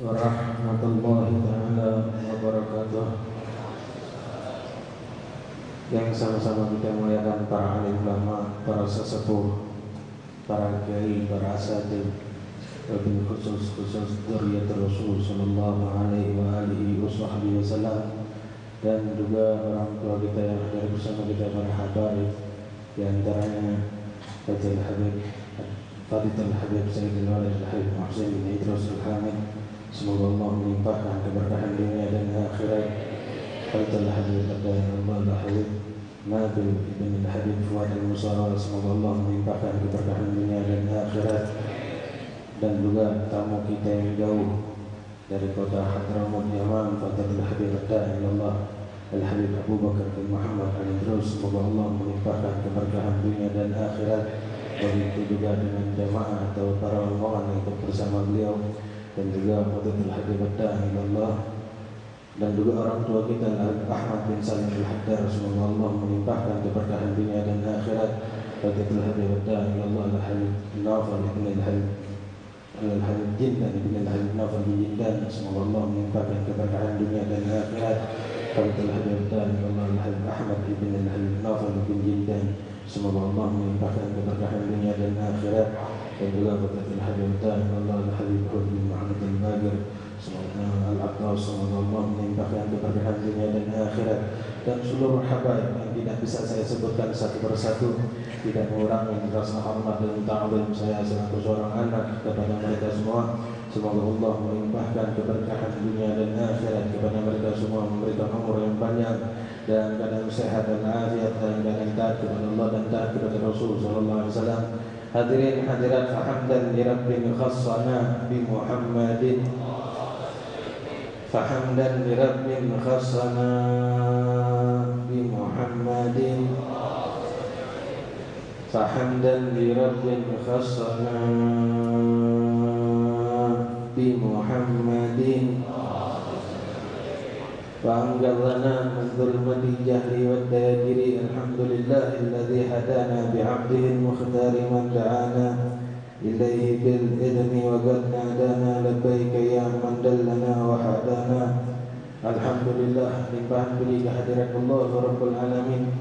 warahmatullahi ta'ala wabarakatuh. Yang sama-sama kita muliakan para alim ulama, para sesepuh, para kiai, para asatidz, wabil khusus dzurriyyat Rasul sallallahu alaihi wa alihi wasallam, dan juga orang tua kita yang hadir bersama kita, para habaib, di antaranya Fadil Habib Sayyidul Walid Al-Habib Muhsin bin Idrus Al-Hamid. Semoga Allah melimpahkan keberkahan dunia dan akhirat. Fadil Habib Al-Habib Nabil bin Al-Habib Fuad Al-Musawwar. Semoga Allah melimpahkan keberkahan dunia dan akhirat. Dan juga tamu kita yang jauh dari kota Hadramaut Yaman, Fadil Habib Allah Al-Habib Abu Bakar bin Muhammad Al-Idrus. Semoga Allah melimpahkan keberkahan dunia dan akhirat. Begitu juga dengan jamaah atau para rombongan yang ikut bersama beliau, dan juga Fadil Habib Allah, dan juga orang tua kita Ahmad bin Salim Al-Haddar. Semoga Allah melimpahkan keberkahan dunia dan akhirat. Fadil Habib Allah Al-Habib Nawfal bin Al-Habib Jindan bin Al-Habib Nawfal bin Jindan. Semoga Allah melimpahkan keberkahan dunia dan akhirat. Fadil Habib Allah Al-Habib Ahmad bin Al-Habib Nawfal bin Jindan. Semoga Allah melimpahkan keberkahan dunia dan akhirat. Dan juga Fadil Habib Allah Al-Habib bin Muhammad Al-Bagir Al-Aqras. Semoga Allah melimpahkan keberkahan dunia dan akhirat. Dan seluruh habaib yang tidak bisa saya sebutkan satu persatu, tidak mengurangi rasa hormat dan ta'zim saya selaku seorang anak kepada mereka semua. Semoga Allah melimpahkan keberkahan dunia dan akhirat kepada mereka semua, memberikan umur yang panjang dan keadaan sehat dan afiat, dan keadaan taat kepada Allah dan taat kepada Rasul sallallahu alaihi wasallam. Hadirin hadirat, fahamdan li rabbin khassana bi Muhammadin, fahamdan li rabbin khassana bi Muhammadin, fahamdan li rabbin khassana bi Muhammadin, وأنقذنا من ظلمة الجهل والدياجر. الحمد لله الذي هدانا بعبده المختار من دعانا إليه بالإذن وقد نادانا لبيك يا من دلنا وهدانا. Alhamdulillah, limpahan budi kehadirat Allah Rabbul Alamin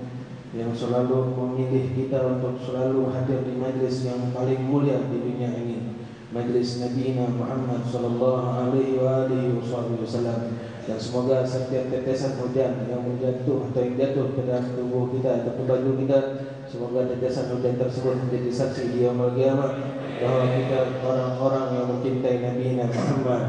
yang selalu memilih kita untuk selalu hadir di majlis yang paling mulia di dunia ini, majlis Nabi Muhammad sallallahu alaihi wasallam. Dan semoga setiap tetesan hujan yang menjatuh atau yang jatuh ke dalam tubuh kita atau ke baju kita, semoga tetesan hujan tersebut menjadi saksi di yaumul qiyamah bahwa kita orang-orang yang mencintai Nabi Muhammad,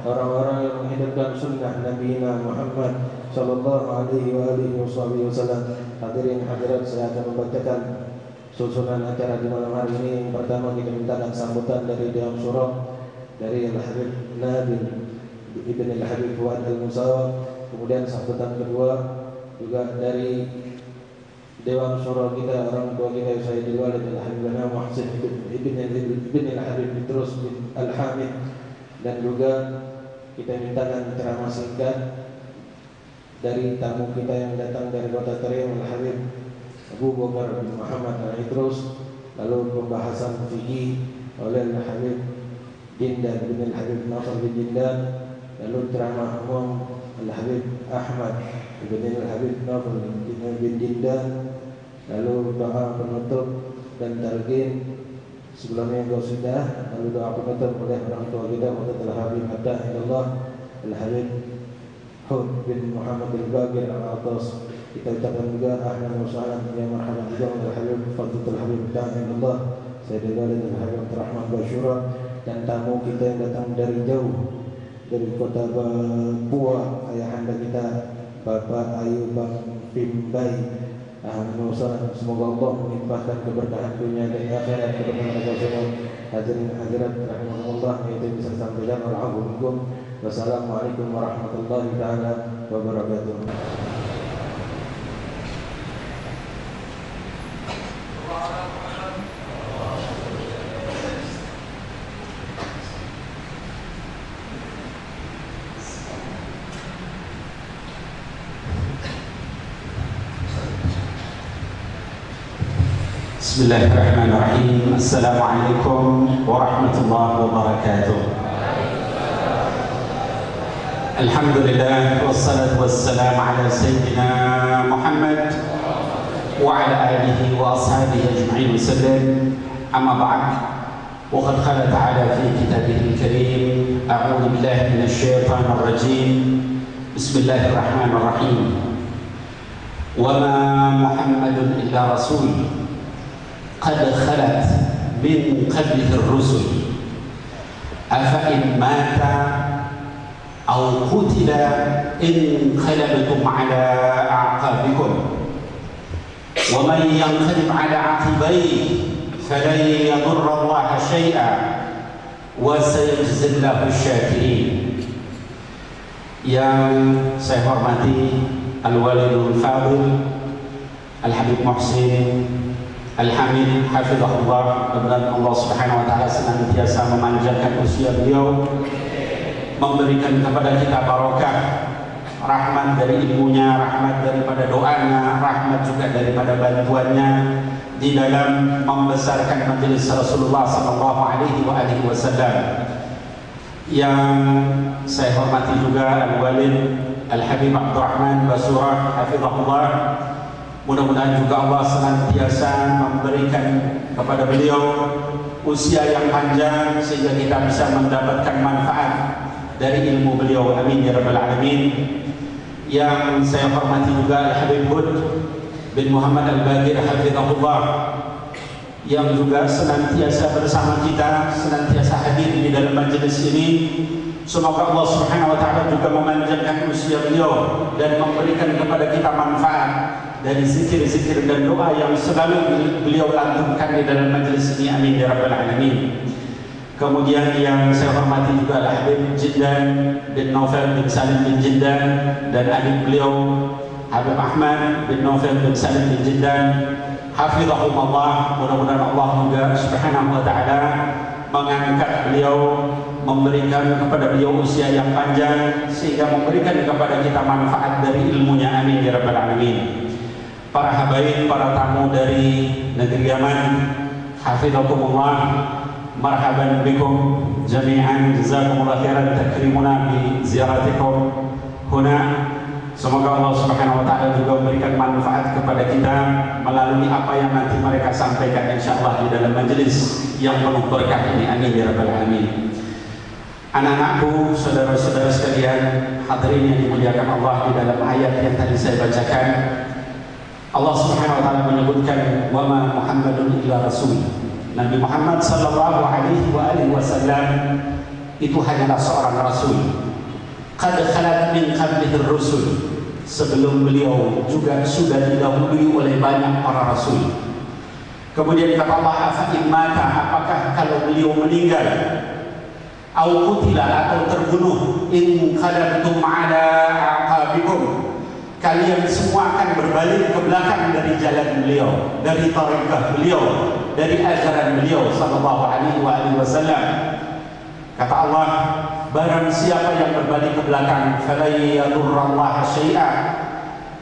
orang-orang yang menghidupkan sunnah Nabi Muhammad sallallahu alaihi wasallam. Hadirin hadirat, saya akan membacakan susunan acara di malam hari ini. Yang pertama kita mintakan sambutan dari Dewan Syuro dari Al-Habib Nabil Ibn Al-Habib Fuad Al-Musawwar. Kemudian sambutan kedua juga dari Dewan Syuro kita, orang tua kita Sayyidul Walid Al-Habib Muhsin Ibn Al-Habib Idrus Al-Hamid. Dan juga kita mintakan ceramah singkat dari tamu kita yang datang dari kota Teriam, Al-Habib Abu Bakar bin Muhammad Al-Idrus. Lalu pembahasan fikih oleh Al-Habib Jindan bin Al-Habib Nawfal bin Jindan. Lalu ceramah umum Al-Habib Ahmad bin Al-Habib Nawfal bin Jindan. lalu doa penutup dan talqin. Sebelumnya engkau sudah, lalu doa penutup oleh orang tua kita Muhammad al-Habib Abdullah Al-Habib Hud bin Muhammad Al-Baqir Al-Atas. Kita ucapkan juga ahlan wa sahlan ya marhaban juga Al-Habib Fadl Al-Habib Abdullah Sayyidul Walid Al-Habib Abdurrahman Basyura dan tamu kita yang datang dari jauh dari kota Papua, ayahanda kita Bapak Ayub Pimbai. Semoga Allah melimpahkan keberkahan dunia dan akhirat kepada mereka semua. Hadirin hadirat rahimahullah, itu bisa sampaikan warahmatullahi wabarakatuh. Wassalamualaikum warahmatullahi taala wabarakatuh. Bismillahirrahmanirrahim. Assalamualaikum warahmatullahi wabarakatuh. Alhamdulillah wassalatu wassalamu ala sayyidina Muhammad wa ala alihi wa ashabihi ajma'in wasallam. Amma ba'd. Wa qad qala ta'ala fi kitabihil karim, a'udzu billahi minasy syaithanir rajim. Bismillahirrahmanirrahim. Wa ma Muhammadun illa rasul قد خلت من قبله الرسل أفإن مات أو قتل انقلبتم على أعقابكم ومن ينقلب على عقبيه فلن يضر الله شيئا وسيجزي الله الشاكرين. Yang saya hormati Al-Walidul Fadil Al-Habib Muhsin Al-Hamid hafizahullah, mudah-mudahan Allah Subhanahu wa taala senantiasa memanjangkan usia beliau, memberikan kepada kita barokah, rahmat dari ilmunya, rahmat daripada doanya, rahmat juga daripada bantuannya di dalam membesarkan majelis Rasulullah sallallahu alaihi wasallam. Yang saya hormati juga Al-Walid Al-Habib Abdurrahman Basyura hafizahullah. Mudah-mudahan juga Allah senantiasa memberikan kepada beliau usia yang panjang sehingga kita bisa mendapatkan manfaat dari ilmu beliau. Amin ya rabbal alamin. Yang saya hormati juga Al-Habib Hud bin Muhammad Al-Baqir hafizahullah, yang juga senantiasa bersama kita, senantiasa hadir di dalam majelis ini. Semoga Allah Subhanahu wa taala juga memanjangkan usia beliau dan memberikan kepada kita manfaat dari zikir-zikir dan doa yang selalu beliau lantunkan di dalam majelis ini. Amin ya rabbal alamin. Kemudian yang saya hormati juga Al-Habib Jiddan bin Naufal bin Salim bin Jiddan dan adik beliau Habib Ahmad bin Naufal bin Salim bin Jiddan hafizahumullah. Mudah-mudahan Allah juga Subhanahu wa taala mengangkat beliau, memberikan kepada beliau usia yang panjang sehingga memberikan kepada kita manfaat dari ilmunya. Amin ya rabbal alamin. Para habaib, para tamu dari negeri Yaman, hafizakumullah, marhaban bikum jami'an, jazakumullah khairan takrimuna bi ziyaratikum huna. Semoga Allah Subhanahu wa taala juga memberikan manfaat kepada kita melalui apa yang nanti mereka sampaikan insyaallah di dalam majelis yang penuh berkah ini. Amin ya rabbal alamin. Anak-anakku, saudara-saudara sekalian, hadirin yang dimuliakan Allah, di dalam ayat yang tadi saya bacakan Allah Subhanahu wa taala menyebutkan wa ma Muhammadun illa rasul. Nabi Muhammad sallallahu alaihi wasallam itu hanyalah seorang rasul. Qad khalat min qablihi rusul. Sebelum beliau juga sudah didahului oleh banyak para rasul. Kemudian kata Allah, afa in mata, apakah kalau beliau meninggal, au qutila atau terbunuh, in qalabtum ala aqabikum, kalian semua akan berbalik ke belakang dari jalan beliau, dari tariqah beliau, dari ajaran beliau sallallahu alaihi wasallam. Kata Allah, barang siapa yang berbalik ke belakang, fala yadurrallaha syai'a,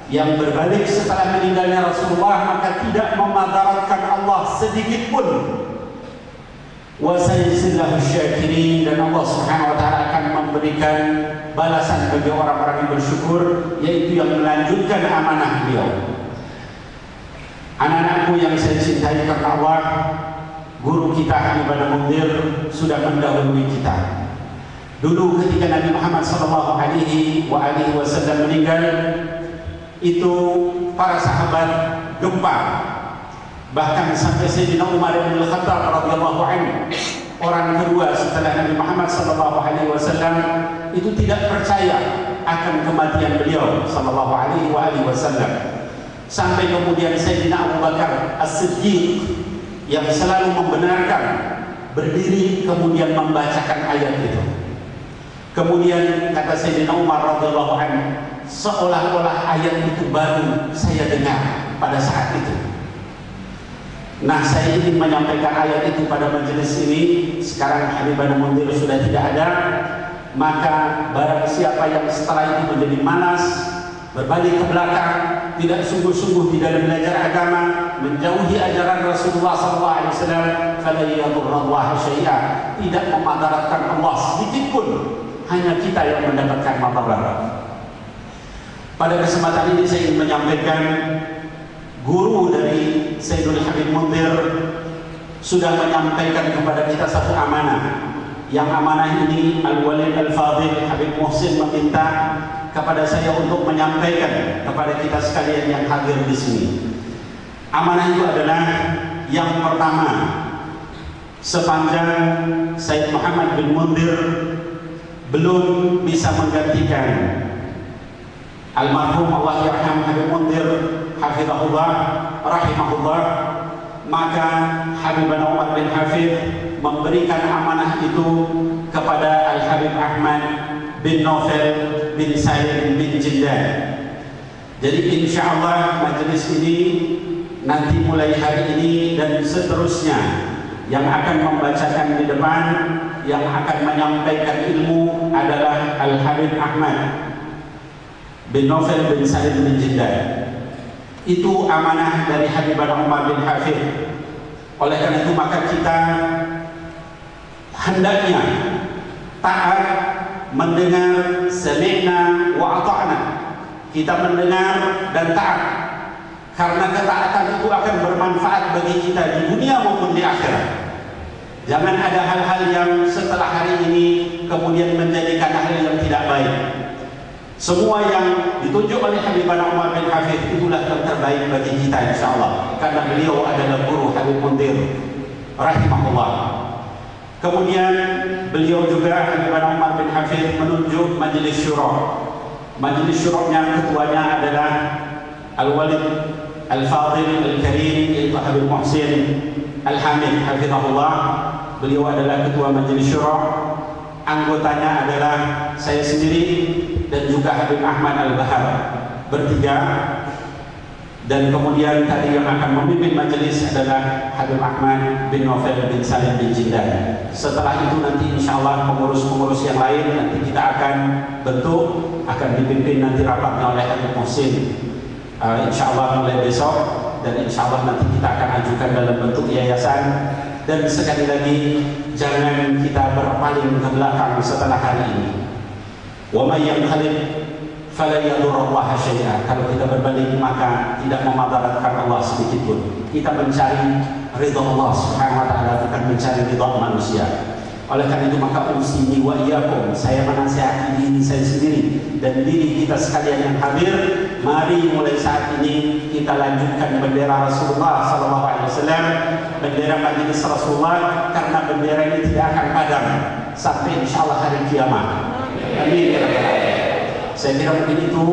yang berbalik setelah meninggalnya Rasulullah maka tidak memadaratkan Allah sedikit pun. Wa sayajzillahu syakirin, dan Allah Subhanahu wa taala akan memberikan balasan bagi orang-orang yang bersyukur, yaitu yang melanjutkan amanah beliau. Anak Anakku yang saya cintai karena Allah, guru kita Habib Mundir sudah mendahului kita. Dulu ketika Nabi Muhammad SAW meninggal, itu para sahabat gempa. Bahkan sampai Sayyidina Umar bin Khattab radhiyallahu anhu, orang kedua setelah Nabi Muhammad SAW, itu tidak percaya akan kematian beliau sallallahu alaihi wasallam. Sampai kemudian Sayyidina Abu Bakar As-Siddiq yang selalu membenarkan, berdiri kemudian membacakan ayat itu. Kemudian kata Sayyidina Umar radhiyallahu anhu, seolah-olah ayat itu baru saya dengar pada saat itu. Nah, saya ingin menyampaikan ayat itu pada majelis ini. Sekarang Habib Mundir sudah tidak ada, maka barang siapa yang setelah itu menjadi malas, berbalik ke belakang, tidak sungguh-sungguh di dalam belajar agama, menjauhi ajaran Rasulullah SAW, fala yadurrallaha syai'a, tidak memadaratkan Allah sedikit pun, hanya kita yang mendapatkan madarat. Pada kesempatan ini saya ingin menyampaikan, guru dari Sayyidul Habib Mundir sudah menyampaikan kepada kita satu amanah. Yang amanah ini Al-Walid Al-Fadil Habib Muhsin meminta kepada saya untuk menyampaikan kepada kita sekalian yang hadir di sini. Amanah itu adalah yang pertama, sepanjang Sayyid Muhammad bin Mundir belum bisa menggantikan almarhum Allah yarham Habib Mundir hafizahullah rahimahullah, maka Habib Umar bin Hafid memberikan amanah itu kepada Al-Habib Ahmad bin Novel bin Salim bin Jindan. Jadi insya Allah majelis ini nanti mulai hari ini dan seterusnya, yang akan membacakan di depan, yang akan menyampaikan ilmu adalah Al-Habib Ahmad bin Novel bin Salim bin Jindan. Itu amanah dari Habib Umar bin Hafid. Oleh karena itu maka kita hendaknya taat, mendengar, sami'na wa ata'na. Kita mendengar dan taat, karena ketaatan itu akan bermanfaat bagi kita di dunia maupun di akhirat. Jangan ada hal-hal yang setelah hari ini kemudian menjadikan hal yang tidak baik. Semua yang ditunjuk oleh Habib Umar bin Hafid itulah yang terbaik bagi kita insyaallah, karena beliau adalah guru Habib Mundir rahimahullah. Kemudian beliau juga Habib Umar bin Hafid menunjuk majelis syura. Majelis syuranya ketuanya adalah Al-Walid Al-Fadil Al-Karim, yaitu Habib Muhsin Al-Hamid hafizahullah. Beliau adalah ketua majelis syura. Anggotanya adalah saya sendiri dan juga Habib Ahmad Al-Bahar, bertiga. Dan kemudian tadi yang akan memimpin majelis adalah Habib Ahmad bin Novel bin Salim bin Jindan. Setelah itu nanti insya Allah pengurus-pengurus yang lain nanti kita akan bentuk, akan dipimpin nanti rapatnya oleh Habib Muhsin insya Allah mulai besok. Dan insya Allah nanti kita akan ajukan dalam bentuk yayasan. Dan sekali lagi, jangan kita berpaling ke belakang setelah hari ini. Wa may yanqalib fala yadurrallaha syai'a. Kalau kita berbalik maka tidak memadaratkan Allah sedikit pun. Kita mencari ridha Allah Subhanahu wa taala, bukan mencari ridha manusia. Oleh karena itu maka usini wa iyyakum, saya menasihati diri saya sendiri dan diri kita sekalian yang hadir, mari mulai saat ini kita lanjutkan bendera Rasulullah SAW, bendera majelis Rasulullah, karena bendera ini tidak akan padam sampai insyaallah hari kiamat. Amin. Saya kira mungkin itu.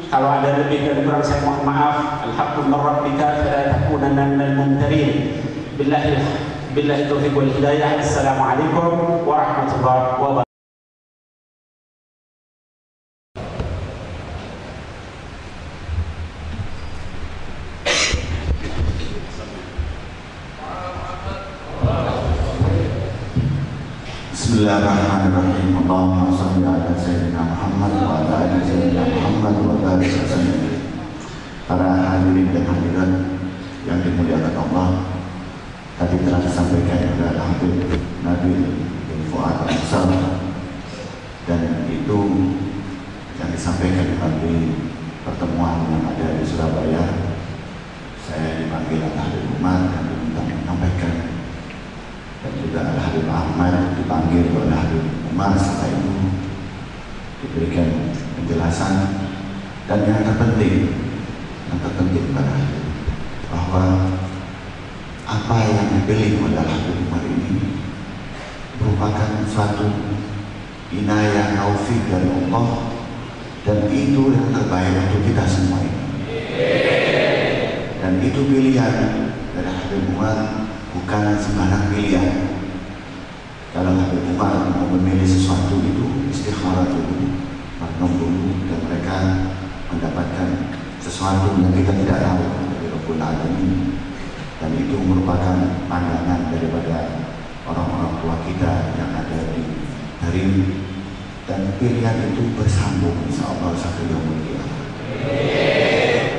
Kalau ada lebih dan kurang saya mohon maaf. Alhamdulillah rabbika fala takunanna minal mumtarin. Billahi taufiq wal hidayah. Assalamualaikum warahmatullahi wabarakatuh. Bismillahirrahmanirrahim. Allahumma shalli ala sayyidina Muhammad wa ala ali sayyidina Muhammad wa barik wasallam. Para hadirin dan hadirat yang dimuliakan Allah, tadi telah disampaikan oleh Habib Nabil bin Fuad Al-Ansar, dan itu yang disampaikan melalui pertemuan yang ada di Surabaya. Saya panggilan Habib Umar dan diminta menyampaikan, dan juga Habib Ahmad dipanggil oleh Habib Umar, setelah itu diberikan penjelasan. Dan yang terpenting pada Habib bahwa apa yang dipilih oleh Habib Umar ini merupakan suatu inayah taufik dari Allah, dan itu yang terbaik untuk kita semua ini. Dan itu pilihan dari Habib Umar, bukan sembarang pilihan. Kalau Habib Umar mau memilih sesuatu itu istikharah dulu, merenung dulu, dan mereka mendapatkan sesuatu yang kita tidak tahu dari Rabbul Alamin. Dan itu merupakan pandangan daripada orang-orang tua kita yang ada di Tarim, dan pilihan itu bersambung insyaallah sampai yaumul qiyamah.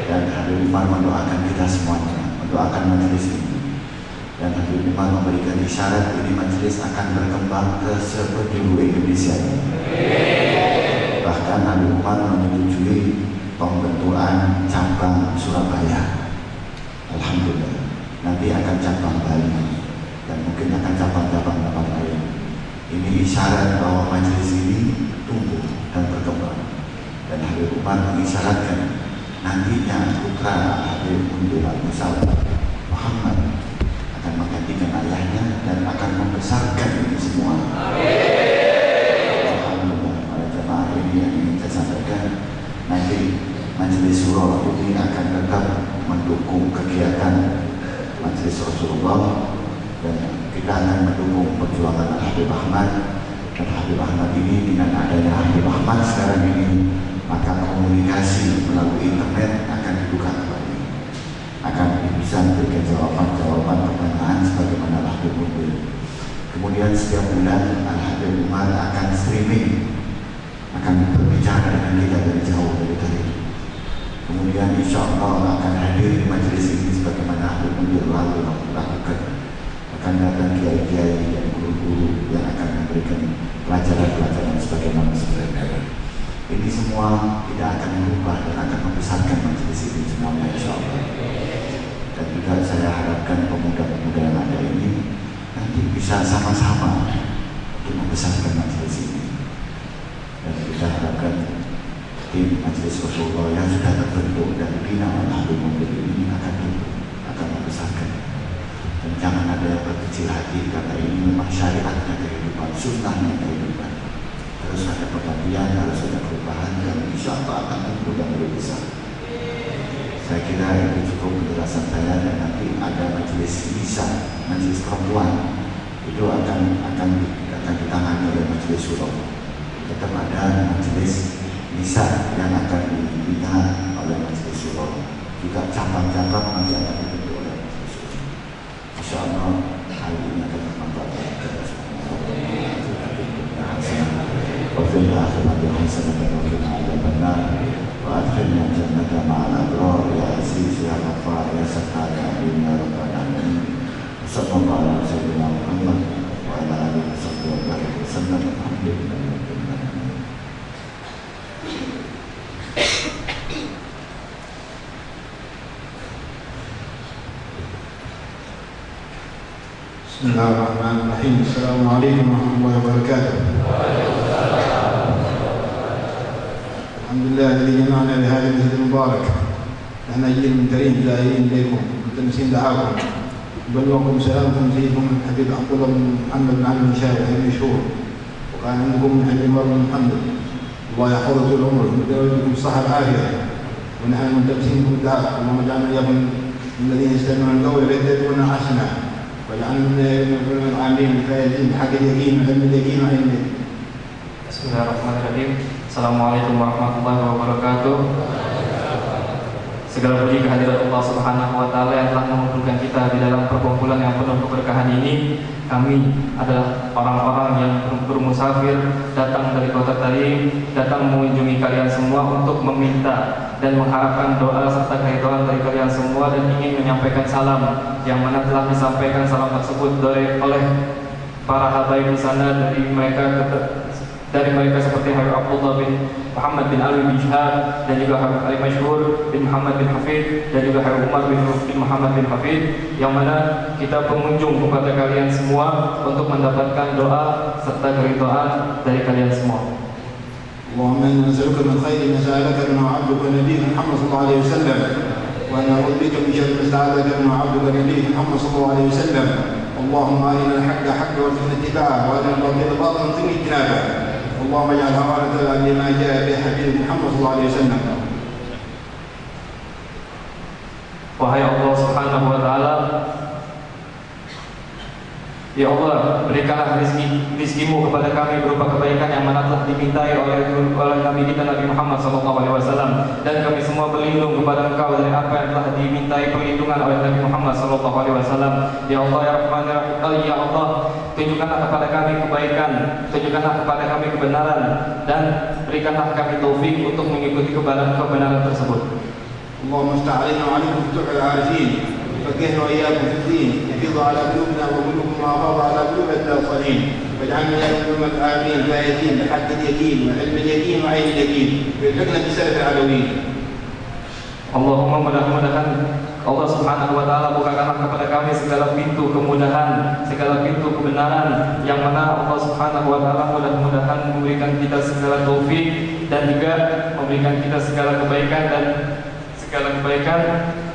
Dan Habib Umar mendoakan kita semuanya, mendoakan majelis ini, dan Habib Umar memberikan isyarat ini majelis akan berkembang ke seluruh Indonesia ini. Bahkan Habib Umar menyetujui pembentukan cabang Surabaya. Alhamdulillah. Nanti akan cabang Bali, dan mungkin akan cabang-cabang tempat lain. Ini isyarat bahwa majelis ini tumbuh dan berkembang. Dan Habib Umar mengisyaratkan nantinya putra Habib Mundir Al-Musal Muhammad akan menggantikan ayahnya dan akan membesarkan ini semua. Alhamdulillah, para jemaah ini yang ingin saya sampaikan, nanti majelis surah ini akan tetap mendukung kegiatan majelis Rasulullah, dan kita akan mendukung perjuangan Habib Ahmad. Dan Habib Ahmad ini, dengan adanya Habib Ahmad sekarang ini, maka komunikasi melalui internet akan dibuka kembali, akan bisa memberikan jawaban-jawaban pertanyaan sebagaimana Habib Mundir. Kemudian setiap bulan Habib Umar akan streaming, akan berbicara dengan kita dari jauh dari tadi. Kemudian insya Allah akan hadir di majelis ini sebagaimana Habib Mundir lalu lakukan. Akan datang kiai-kiai dan guru-guru yang akan memberikan pelajaran-pelajaran sebagaimana sebenarnya. Ini semua tidak akan berubah dan akan membesarkan majelis ini semuanya insya Allah. Dan juga saya harapkan pemuda-pemuda yang ada ini nanti bisa sama-sama untuk membesarkan majelis ini. Dan kita harapkan tim majelis Rasulullah yang sudah terbentuk dan dibina oleh Habib Mundir ini akan membesarkan. Dan jangan ada yang berkecil hati, karena ini memang syariatnya kehidupan, sunnahnya kehidupan. Harus ada pergantian, harus ada perubahan, dan insya Allah akan tumbuh dan lebih besar. Saya kira itu cukup penjelasan saya, dan nanti ada majelis nisa, majelis perempuan, itu akan ditangani oleh majelis surah. Tetap ada majelis nisa yang akan dibina oleh majelis surah. Juga cabang-cabang nanti akan dibentuk oleh majelis surah. Insya Allah hal ini akan bermanfaat kepada semua. وفي الآخرة حسنة وقنا عذاب النار وأدخلنا الجنة مع الأبرار يا عزيز يا غفار يا ستار يا عليم يا رب العالمين. وصلى الله على سيدنا محمد وعلى آله وصحبه وسلم. الحمد لله رب العالمين. بسم الله الرحمن الرحيم. السلام عليكم ورحمة الله وبركاته. الحمد لله الذي جمعنا بهذا المسجد المبارك. نحن جيل من كريم زائرين إليكم ملتمسين دعاكم. بلغكم سلامكم سيدكم الحبيب عبد الله بن محمد بن عبد الشهر بن شهور، وكان عندكم من حبيب عمر بن محمد. الله يحفظه طول العمر ويديم لكم الصحة والعافية. ونحن ملتمسين بكم الدعاء. اللهم اجعلنا إياكم من الذين يستمعون القول فيتبعون أحسنه. واجعلنا من العاملين الفائزين بحق اليقين وعلم اليقين وعلم اليقين. Bismillahirrahmanirrahim. Assalamualaikum warahmatullahi wabarakatuh. Segala puji kehadirat Allah Subhanahu wa taala yang telah mengumpulkan kita di dalam perkumpulan yang penuh keberkahan ini. Kami adalah orang-orang yang bermusafir datang dari kota Tarim, datang mengunjungi kalian semua untuk meminta dan mengharapkan doa serta keridhaan dari kalian semua, dan ingin menyampaikan salam yang mana telah disampaikan salam tersebut oleh para habaib di sana. Dari mereka Dari mereka seperti Habib Abdullah bin Muhammad bin Ali bin Syihab, dan juga Habib Ali Masyhur bin Muhammad bin Hafid, dan juga Habib Umar bin Muhammad bin Hafid, yang mana kita pengunjung kepada kalian semua untuk mendapatkan doa serta keridhaan dari kalian semua. اللهم إنا نسألك من خير ما سألك منه عبدك ونبيك محمد صلى الله عليه وسلم، ونعوذ بك من شر ما استعاذك منه عبدك ونبيك محمد صلى الله عليه وسلم. اللهم أرنا الحق حقا وارزقنا اتباعه، وأرنا الباطل باطلا وارزقنا اجتنابه. اللهم اجعل هوانا لما جاء به حبيبك محمد صلى الله عليه وسلم. Wahai Allah Subhanahu wa Ta'ala, ya Allah, berikanlah rizkimu kepada kami berupa kebaikan yang mana telah dimintai oleh Nabi kita Nabi Muhammad SAW, dan kami semua berlindung kepada Engkau dari apa yang telah dimintai perlindungan oleh Nabi Muhammad SAW. Ya Allah, ya Rahman, ya Allah, tunjukkanlah kepada kami kebaikan, tunjukkanlah kepada kami kebenaran, dan berikanlah kami taufik untuk mengikuti kebenaran tersebut. Allahumma sta'alina wa alaikum futuhal arifin, فقهنا وإياكم في الدين، يفيض على قلوبنا وقلوبكم ما فاض على قلوب الداخلين، واجعلنا يا قلوب الآمين فائزين بحق اليقين وعلم اليقين وعين اليقين، والحقنا بسلف العلوين. Allahumma, mudah-mudahan Allah Subhanahu wa Ta'ala bukakanlah kepada kami segala pintu kemudahan, segala pintu kebenaran, yang mana Allah Subhanahu wa Ta'ala mudah-mudahan memberikan kita segala taufik, dan juga memberikan kita segala kebaikan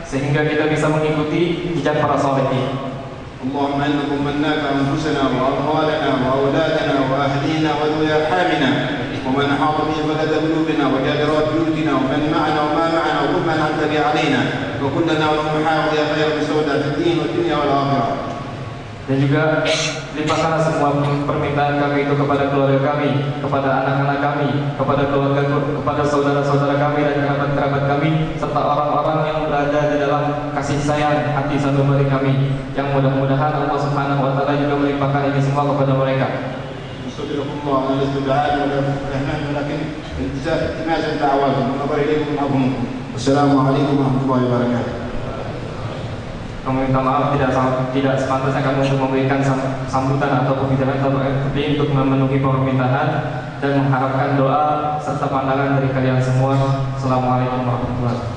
sehingga kita bisa mengikuti jejak para salihin. اللهم إنا ضمناك أنفسنا وأموالنا وأولادنا وأهلينا وذوي أرحامنا ومن أحاط به بلد قلوبنا وجادرات بيوتنا ومن معنا وما معنا وكل من أنعمت به علينا وكلنا ولهم حافظ يا خير بسودة في الدين والدنيا والآخرة. Dan juga limpahkanlah semua permintaan kami itu kepada keluarga kami, kepada anak-anak kami, kepada saudara-saudara kami dan kerabat-kerabat kami, serta orang-orang yang berada di dalam kasih sayang hati sanubari kami, yang mudah-mudahan Allah Subhanahu wa Ta'ala juga melimpahkan ini semua kepada mereka. Astagfirullah, ana lastu bi'alim wa la rahman, walakin iltizam da'awatkum wa nazar ilaykum minhum. Wassalamualaikum warahmatullahi wabarakatuh. Kami minta maaf tidak sepantasnya kami untuk memberikan sambutan atau pembicaraan, tapi untuk memenuhi permintaan dan mengharapkan doa serta pandangan dari kalian semua. Assalamualaikum warahmatullahi wabarakatuh.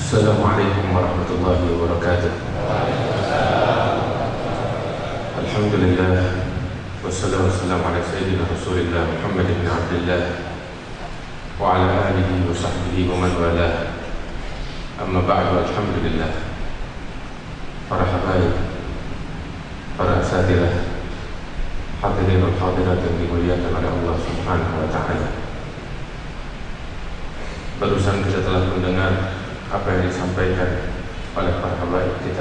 Assalamualaikum warahmatullahi wabarakatuh. Alhamdulillah, wassalatu wassalamu ala sayyidina Rasulillah Muhammad bin Abdullah wa ala alihi wa sahbihi wa man walah. Amma ba'du, alhamdulillah. Para habaib, para asatidzah, hadirin dan hadirat yang dimuliakan oleh Allah Subhanahu wa Ta'ala. Barusan kita telah mendengar apa yang disampaikan oleh para habaib kita,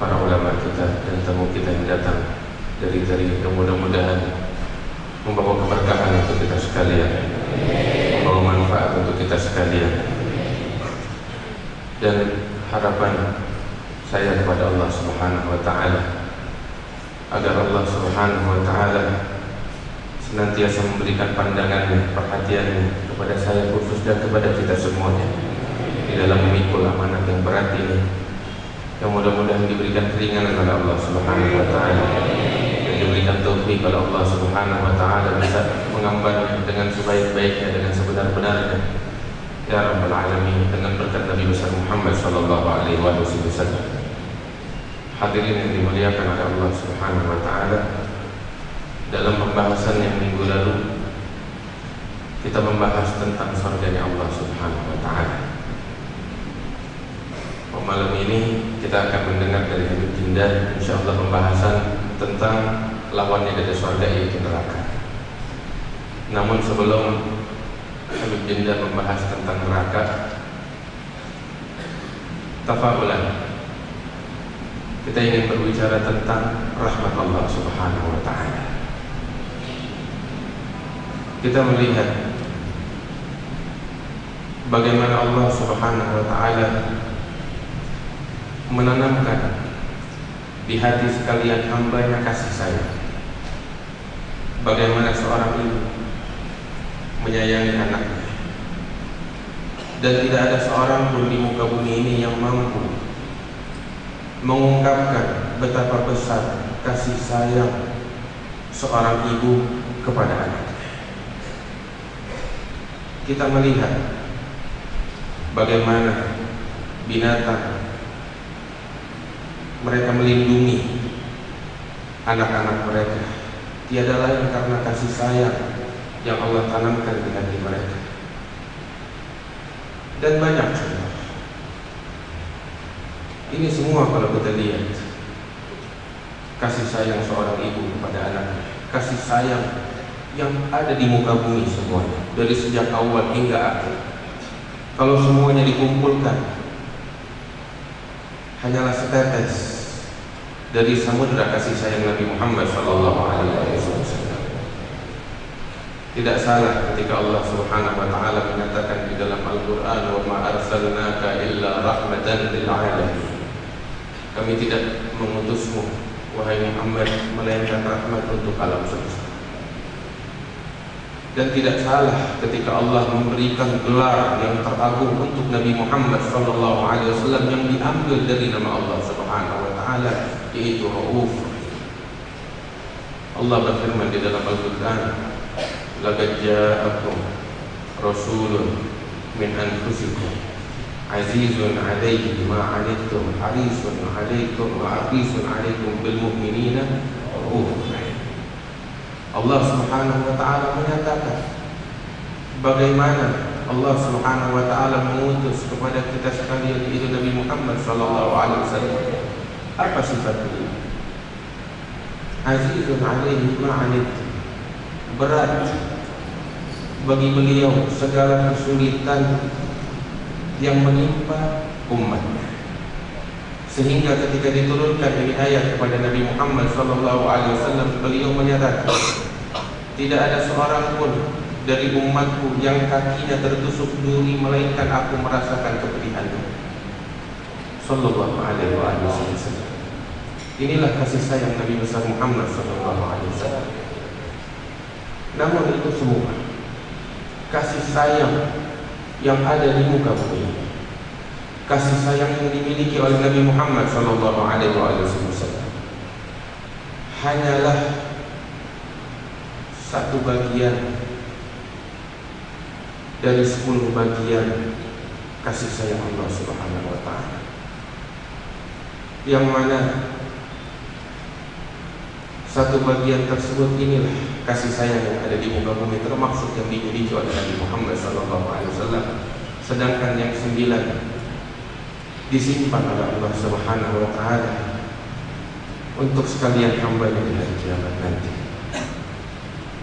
para ulama kita, dan tamu kita yang datang dari yang mudah-mudahan membawa keberkahan untuk kita sekalian, membawa manfaat untuk kita sekalian. Dan harapan saya kepada Allah Subhanahu wa Ta'ala agar Allah Subhanahu wa Ta'ala senantiasa memberikan pandangannya, perhatiannya kepada saya khusus dan kepada kita semuanya di dalam memikul amanat yang berat ini, yang mudah-mudahan diberikan keringanan oleh Allah Subhanahu wa Ta'ala dan diberikan taufik oleh Allah Subhanahu wa Ta'ala bisa mengemban dengan sebaik-baiknya, dengan sebenar-benarnya, ya Rabbal Alamin, dengan berkat Nabi besar Muhammad sallallahu alaihi wasallam. Hadirin yang dimuliakan oleh Allah Subhanahu wa Ta'ala, dalam pembahasan yang minggu lalu kita membahas tentang surganya Allah Subhanahu wa Ta'ala. Malam ini kita akan mendengar dari Habib Jindan insyaallah pembahasan tentang lawannya dari surga, yaitu neraka. Namun sebelum Habib Jindan membahas tentang neraka, tafaulan kita ingin berbicara tentang rahmat Allah Subhanahu wa Ta'ala. Kita melihat bagaimana Allah Subhanahu wa taala menanamkan di hati sekalian hambanya kasih sayang. Bagaimana seorang ibu menyayangi anaknya, dan tidak ada seorang pun di muka bumi ini yang mampu mengungkapkan betapa besar kasih sayang seorang ibu kepada anaknya. Kita melihat bagaimana binatang mereka melindungi anak-anak mereka, tiada lain karena kasih sayang yang Allah tanamkan di hati mereka. Dan banyak contoh. Ini semua kalau kita lihat kasih sayang seorang ibu kepada anaknya, kasih sayang yang ada di muka bumi semuanya, dari sejak awal hingga akhir. Kalau semuanya dikumpulkan, hanyalah setetes dari samudra kasih sayang Nabi Muhammad SAW. Tidak salah ketika Allah Subhanahu wa taala menyatakan di dalam Al-Qur'an, "Wa ma arsalnaka illa rahmatan lil alamin." Kami tidak mengutusmu wahai Muhammad melainkan rahmat untuk alam semesta. Dan tidak salah ketika Allah memberikan gelar yang teragung untuk Nabi Muhammad SAW yang diambil dari nama Allah Subhanahu wa taala, yaitu Rauf. Allah berfirman di dalam Al-Qur'an, "Laqad ja'akum rasulun min anfusikum azizun 'alaihi ma 'anittum harisun 'alaikum wa 'alaikum bil mu'minina raufur rahim." Allah Subhanahu wa taala menyatakan bagaimana Allah Subhanahu wa taala mengutus kepada kita sekalian yaitu Nabi Muhammad sallallahu alaihi wasallam. Apa sifat beliau? Azizun 'alaihi ma 'anittum. Berat bagi beliau segala kesulitan yang menimpa umatnya, sehingga ketika diturunkan ini ayat kepada Nabi Muhammad SAW, beliau menyatakan tidak ada seorang pun dari umatku yang kakinya tertusuk duri melainkan aku merasakan kepedihannya. Sallallahu alaihi wasallam. Inilah kasih sayang Nabi besar Muhammad SAW. Namun itu semua kasih sayang yang ada di muka bumi, kasih sayang yang dimiliki oleh Nabi Muhammad SAW hanyalah satu bagian dari 10 bagian kasih sayang Allah Subhanahu wa taala, yang mana satu bagian tersebut inilah kasih sayang yang ada di muka bumi, termaksud yang dimiliki oleh Nabi Muhammad SAW. Sedangkan yang 9 disimpan oleh Allah Subhanahu wa taala untuk sekalian hamba-Nya di hari kiamat nanti.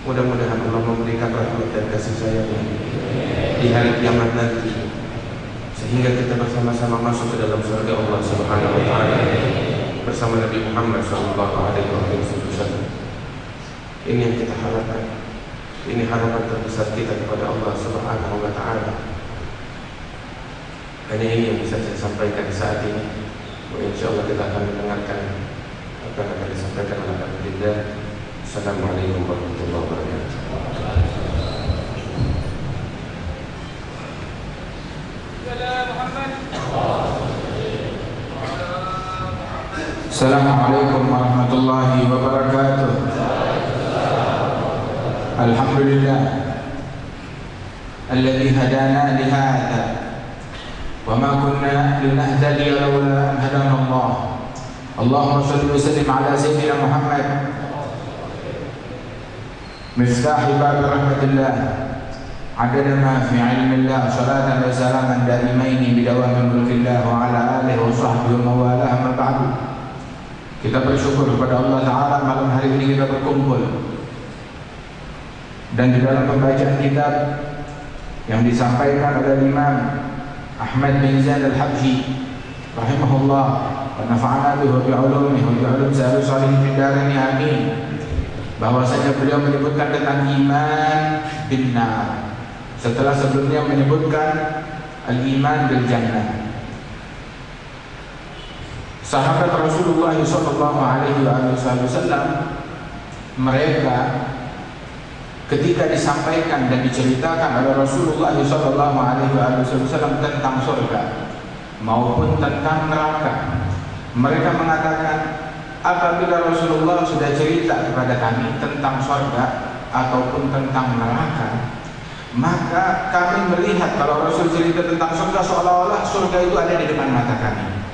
Mudah-mudahan Allah memberikan rahmat dan kasih sayang di hari kiamat nanti, sehingga kita bersama-sama masuk ke dalam surga Allah Subhanahu wa taala bersama Nabi Muhammad SAW. Ini yang kita harapkan. Ini harapan terbesar kita kepada Allah Subhanahu wa taala. Hanya ini yang bisa saya sampaikan saat ini. Insyaallah kita akan mendengarkan apa yang akan disampaikan oleh Pak Dinda. Assalamualaikum warahmatullahi wabarakatuh. Assalamualaikum warahmatullahi wabarakatuh. Alhamdulillah alladzi hadana li hadza wa ma kunna linahtadiya lawla an hadana Allah. Allahumma shalli wa sallim ala sayyidina Muhammad miftah bab rahmatillah adada ma fi ilmillah salatan wa salaman daimaini bidawami mulkillah wa ala alihi wa sahbihi wa mawalah ma ba'du. Kita bersyukur kepada Allah Ta'ala malam hari ini kita berkumpul, dan di dalam pembacaan kitab yang disampaikan oleh Imam Ahmad bin Zaid Al-Habsyi rahimahullah wa nafa'ana bihi wa bi'ulumihi wa bi'ulum salihin fid dharain amin, bahwasanya beliau menyebutkan tentang iman binnar setelah sebelumnya menyebutkan al-iman bil jannah. Sahabat Rasulullah sallallahu alaihi wasallam mereka ketika disampaikan dan diceritakan oleh Rasulullah sallallahu alaihi wasallam tentang surga maupun tentang neraka, mereka mengatakan, apabila Rasulullah sudah cerita kepada kami tentang surga ataupun tentang neraka, maka kami melihat kalau Rasul cerita tentang surga seolah-olah surga itu ada di depan mata kami.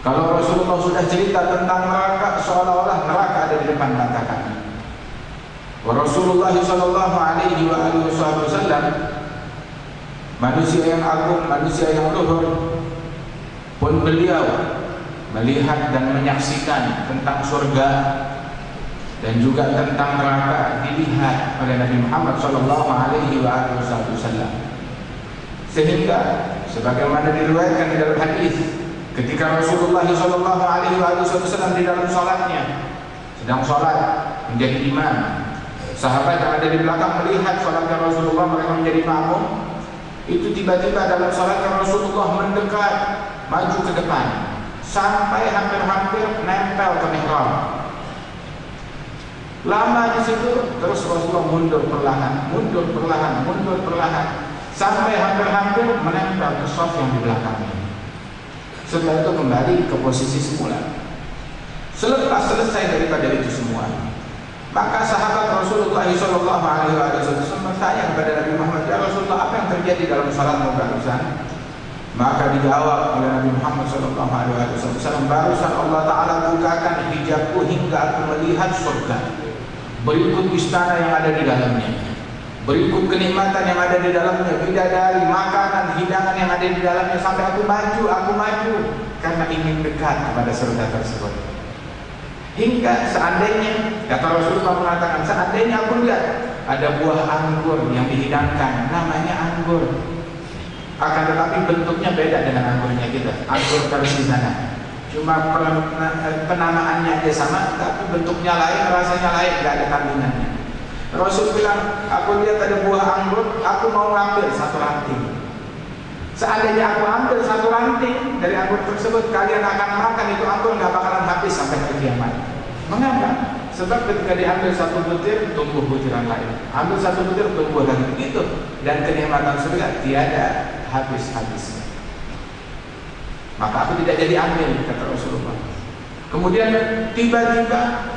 Kalau Rasulullah sudah cerita tentang neraka, seolah-olah neraka ada di depan mata kami. Rasulullah sallallahu alaihi wasallam, manusia yang agung, manusia yang luhur, pun beliau melihat dan menyaksikan tentang surga dan juga tentang neraka dilihat oleh Nabi Muhammad sallallahu alaihi wasallam. Sehingga sebagaimana diriwayatkan di dalam hadis, ketika Rasulullah sallallahu alaihi wasallam di dalam salatnya sedang salat menjadi imam, sahabat yang ada di belakang melihat salatnya Rasulullah, mereka menjadi makmum. Itu tiba-tiba dalam salatnya Rasulullah mendekat, maju ke depan sampai hampir-hampir nempel ke mihrab. Lama di situ, terus Rasulullah mundur perlahan sampai hampir-hampir menempel ke shaf yang di belakangnya. Setelah itu kembali ke posisi semula. Selepas selesai daripada itu semua, maka sahabat Rasulullah sallallahu alaihi wasallam bertanya kepada Nabi Muhammad, "Ya Rasulullah, apa yang terjadi dalam salatmu barusan?" Maka dijawab oleh Nabi Muhammad sallallahu alaihi wasallam, "Barusan Allah Taala bukakan hijabku hingga aku melihat surga. Berikut istana yang ada di dalamnya, berikut kenikmatan yang ada di dalamnya, bidadari, makanan, hidangan yang ada di dalamnya, sampai aku maju karena ingin dekat kepada surga tersebut. Hingga seandainya," kata Rasulullah mengatakan, "seandainya aku lihat ada buah anggur yang dihidangkan, namanya anggur, akan tetapi bentuknya beda dengan anggurnya kita, anggur versi sana. Cuma penamaannya aja sama, tapi bentuknya lain, rasanya lain, tidak ada tandingannya." Rasul bilang, "Aku lihat ada buah anggur, aku mau ngambil satu ranting. Seandainya aku ambil satu ranting dari anggur tersebut, kalian akan makan itu anggur, nggak bakalan habis sampai hari kiamat." Mengapa? Sebab ketika diambil satu butir, tumbuh butiran lain. Ambil satu butir, tumbuh lagi, begitu. Dan kenikmatan surga tiada habis-habisnya. Maka aku tidak jadi ambil, kata Rasulullah. Kemudian tiba-tiba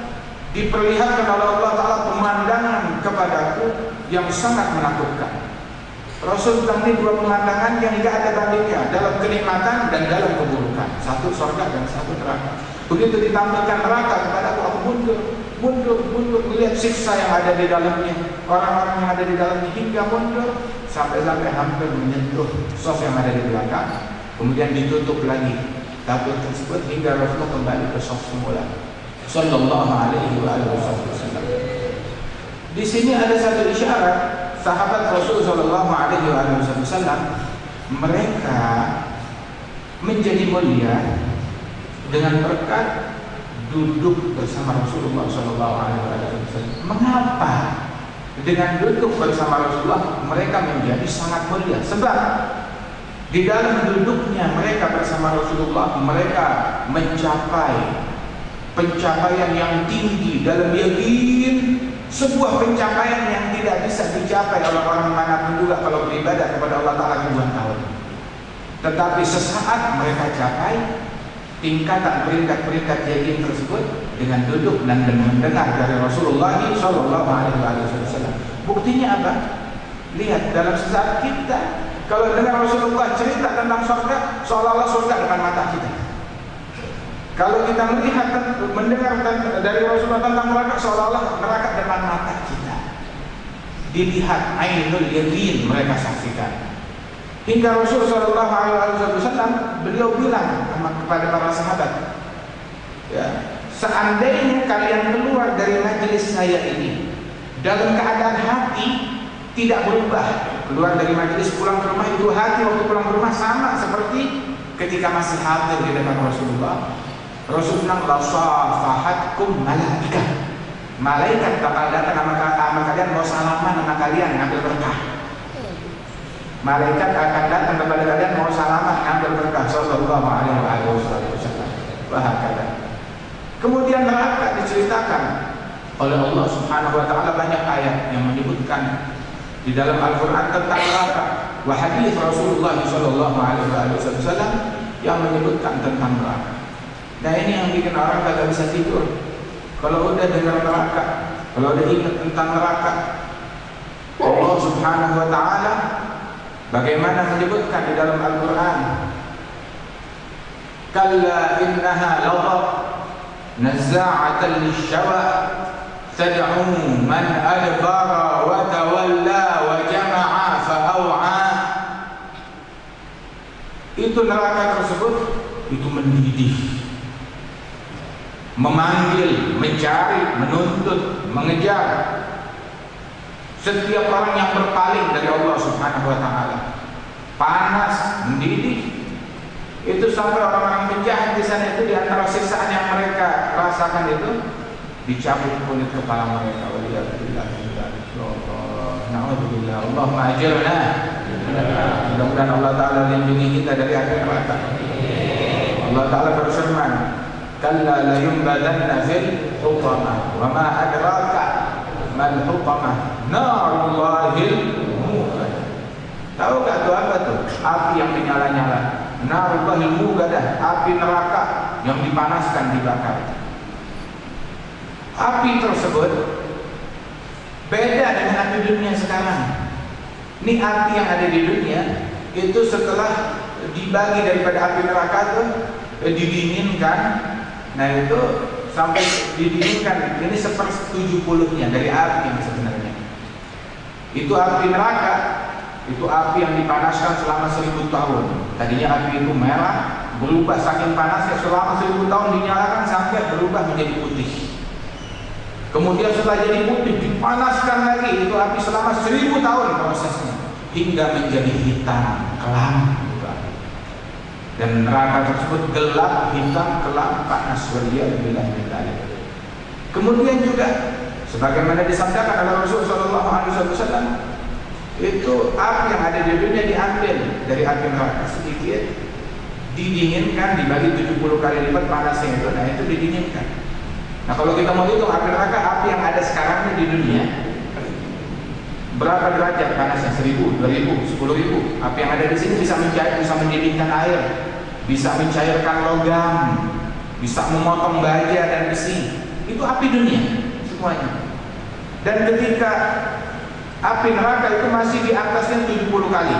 diperlihatkan oleh Allah Ta'ala pemandangan kepadaku yang sangat menakutkan. Rasul bilang, ini dua pemandangan yang tidak ada bandingnya dalam kenikmatan dan dalam keburukan. Satu surga dan satu neraka. Begitu ditampilkan neraka kepadaku, aku mundur melihat siksa yang ada di dalamnya, orang-orang yang ada di dalamnya, hingga mundur sampai hampir menyentuh shaf yang ada di belakang. Kemudian ditutup lagi tabir tersebut hingga Rasulullah kembali ke shaf semula. Sallallahu alaihi wasallam. Di sini ada satu isyarat, sahabat Rasul sallallahu alaihi wasallam mereka menjadi mulia dengan berkat duduk bersama Rasulullah sallallahu alaihi wasallam. Mengapa? Dengan duduk bersama Rasulullah mereka menjadi sangat mulia, sebab di dalam duduknya mereka bersama Rasulullah, mereka mencapai pencapaian yang tinggi dalam yakin, sebuah pencapaian yang tidak bisa dicapai oleh orang manapun juga kalau beribadah kepada Allah Ta'ala ribuan tahun. Tetapi sesaat mereka capai tingkatan peringkat yakin tersebut dengan duduk dan mendengar dari Rasulullah Sallallahu Alaihi Wasallam. Buktinya apa? Lihat dalam sesaat kita kalau dengar Rasulullah cerita tentang surga, seolah-olah surga depan mata kita. Kalau kita mendengar dari Rasulullah tentang neraka, seolah-olah neraka depan mata kita. Dilihat ainul yaqin, mereka saksikan. Hingga Rasulullah sallallahu alaihi wasallam beliau bilang kepada para sahabat, ya, seandainya kalian keluar dari majelis saya ini dalam keadaan hati tidak berubah, keluar dari majelis pulang ke rumah itu hati waktu pulang ke rumah sama seperti ketika masih hadir di depan Rasulullah. Rasul bilang, la safahatkum malaikah, malaikat bakal datang sama kalian, mau salaman sama kalian, ngambil berkah. malaikat akan datang kepada kalian mau salaman ambil berkah sallallahu alaihi wasallam. Bahkan kemudian neraka diceritakan oleh Allah Subhanahu wa taala, banyak ayat yang menyebutkan di dalam Al-Qur'an tentang neraka, wa hadis Rasulullah sallallahu alaihi wasallam yang menyebutkan tentang neraka. Nah, ini yang bikin orang kagak bisa tidur. Kalau udah dengar neraka, kalau udah ingat tentang neraka, Allah Subhanahu wa taala bagaimana menyebutkan di dalam Al-Qur'an, kalla innaha lawha nazza'atan lisyawa tad'u man adbara wa tawalla wa jama'a fa'aw'a. Itu neraka tersebut itu mendidih, memanggil, mencari, menuntut, mengejar setiap orang yang berpaling dari Allah Subhanahu wa taala. Panas, mendidih. Itu sampai orang-orang penjahat di sana itu, di antara siksaan yang mereka rasakan itu dicabut kulit kepala mereka. Waliyadzubillah. Na'udzubillah. Allahumma ajirna. Mudah-mudahan Allah taala lindungi kita dari api neraka. Allah taala berfirman, kalla la yunbadanna fil hutamah wa ma adraka mal hutamah narullahil muqadah. Tahu gak tuh apa tuh? Api yang menyala-nyala. Narullahil muqadah, api neraka yang dipanaskan, dibakar. Api tersebut beda dengan api dunia sekarang. Ini api yang ada di dunia itu setelah dibagi daripada api neraka itu didinginkan. Nah itu sampai didinginkan, ini 1/70-nya dari api yang sebenarnya. Itu api neraka, itu api yang dipanaskan selama 1000 tahun. Tadinya api itu merah, berubah saking panasnya selama 1000 tahun dinyalakan sampai berubah menjadi putih. Kemudian setelah jadi putih dipanaskan lagi, itu api selama 1000 tahun prosesnya hingga menjadi hitam kelam. Dan neraka tersebut gelap, hitam, kelam, panas. Waliyadzubillah. Kemudian juga sebagaimana disabdakan oleh Rasul sallallahu alaihi wasallam, itu api yang ada di dunia diambil dari api neraka sedikit, didinginkan, dibagi 70 kali lipat panasnya itu. Nah itu didinginkan. Nah kalau kita mau hitung api neraka, api yang ada sekarang ini di dunia berapa derajat panasnya? 1000, 2000, 10.000. Api yang ada di sini bisa mencair, bisa mendidihkan air, bisa mencairkan logam, bisa memotong baja dan besi. Itu api dunia semuanya. Dan ketika api neraka itu masih di atasnya 70 kali.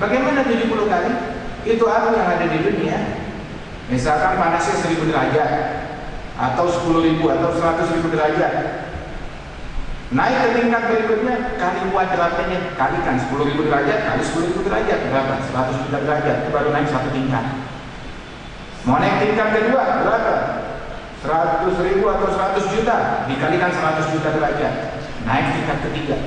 Bagaimana 70 kali? Itu api yang ada di dunia. Misalkan panasnya 1000 derajat atau 10.000 atau 100.000 derajat. Naik ke tingkat berikutnya, kali kuadratnya, kalikan 10.000 derajat kali 10.000 derajat berapa? 100 juta derajat, itu baru naik 1 tingkat. Mau naik tingkat kedua berapa? 100.000 atau 100 juta dikalikan 100 juta derajat. Naik tingkat ketiga,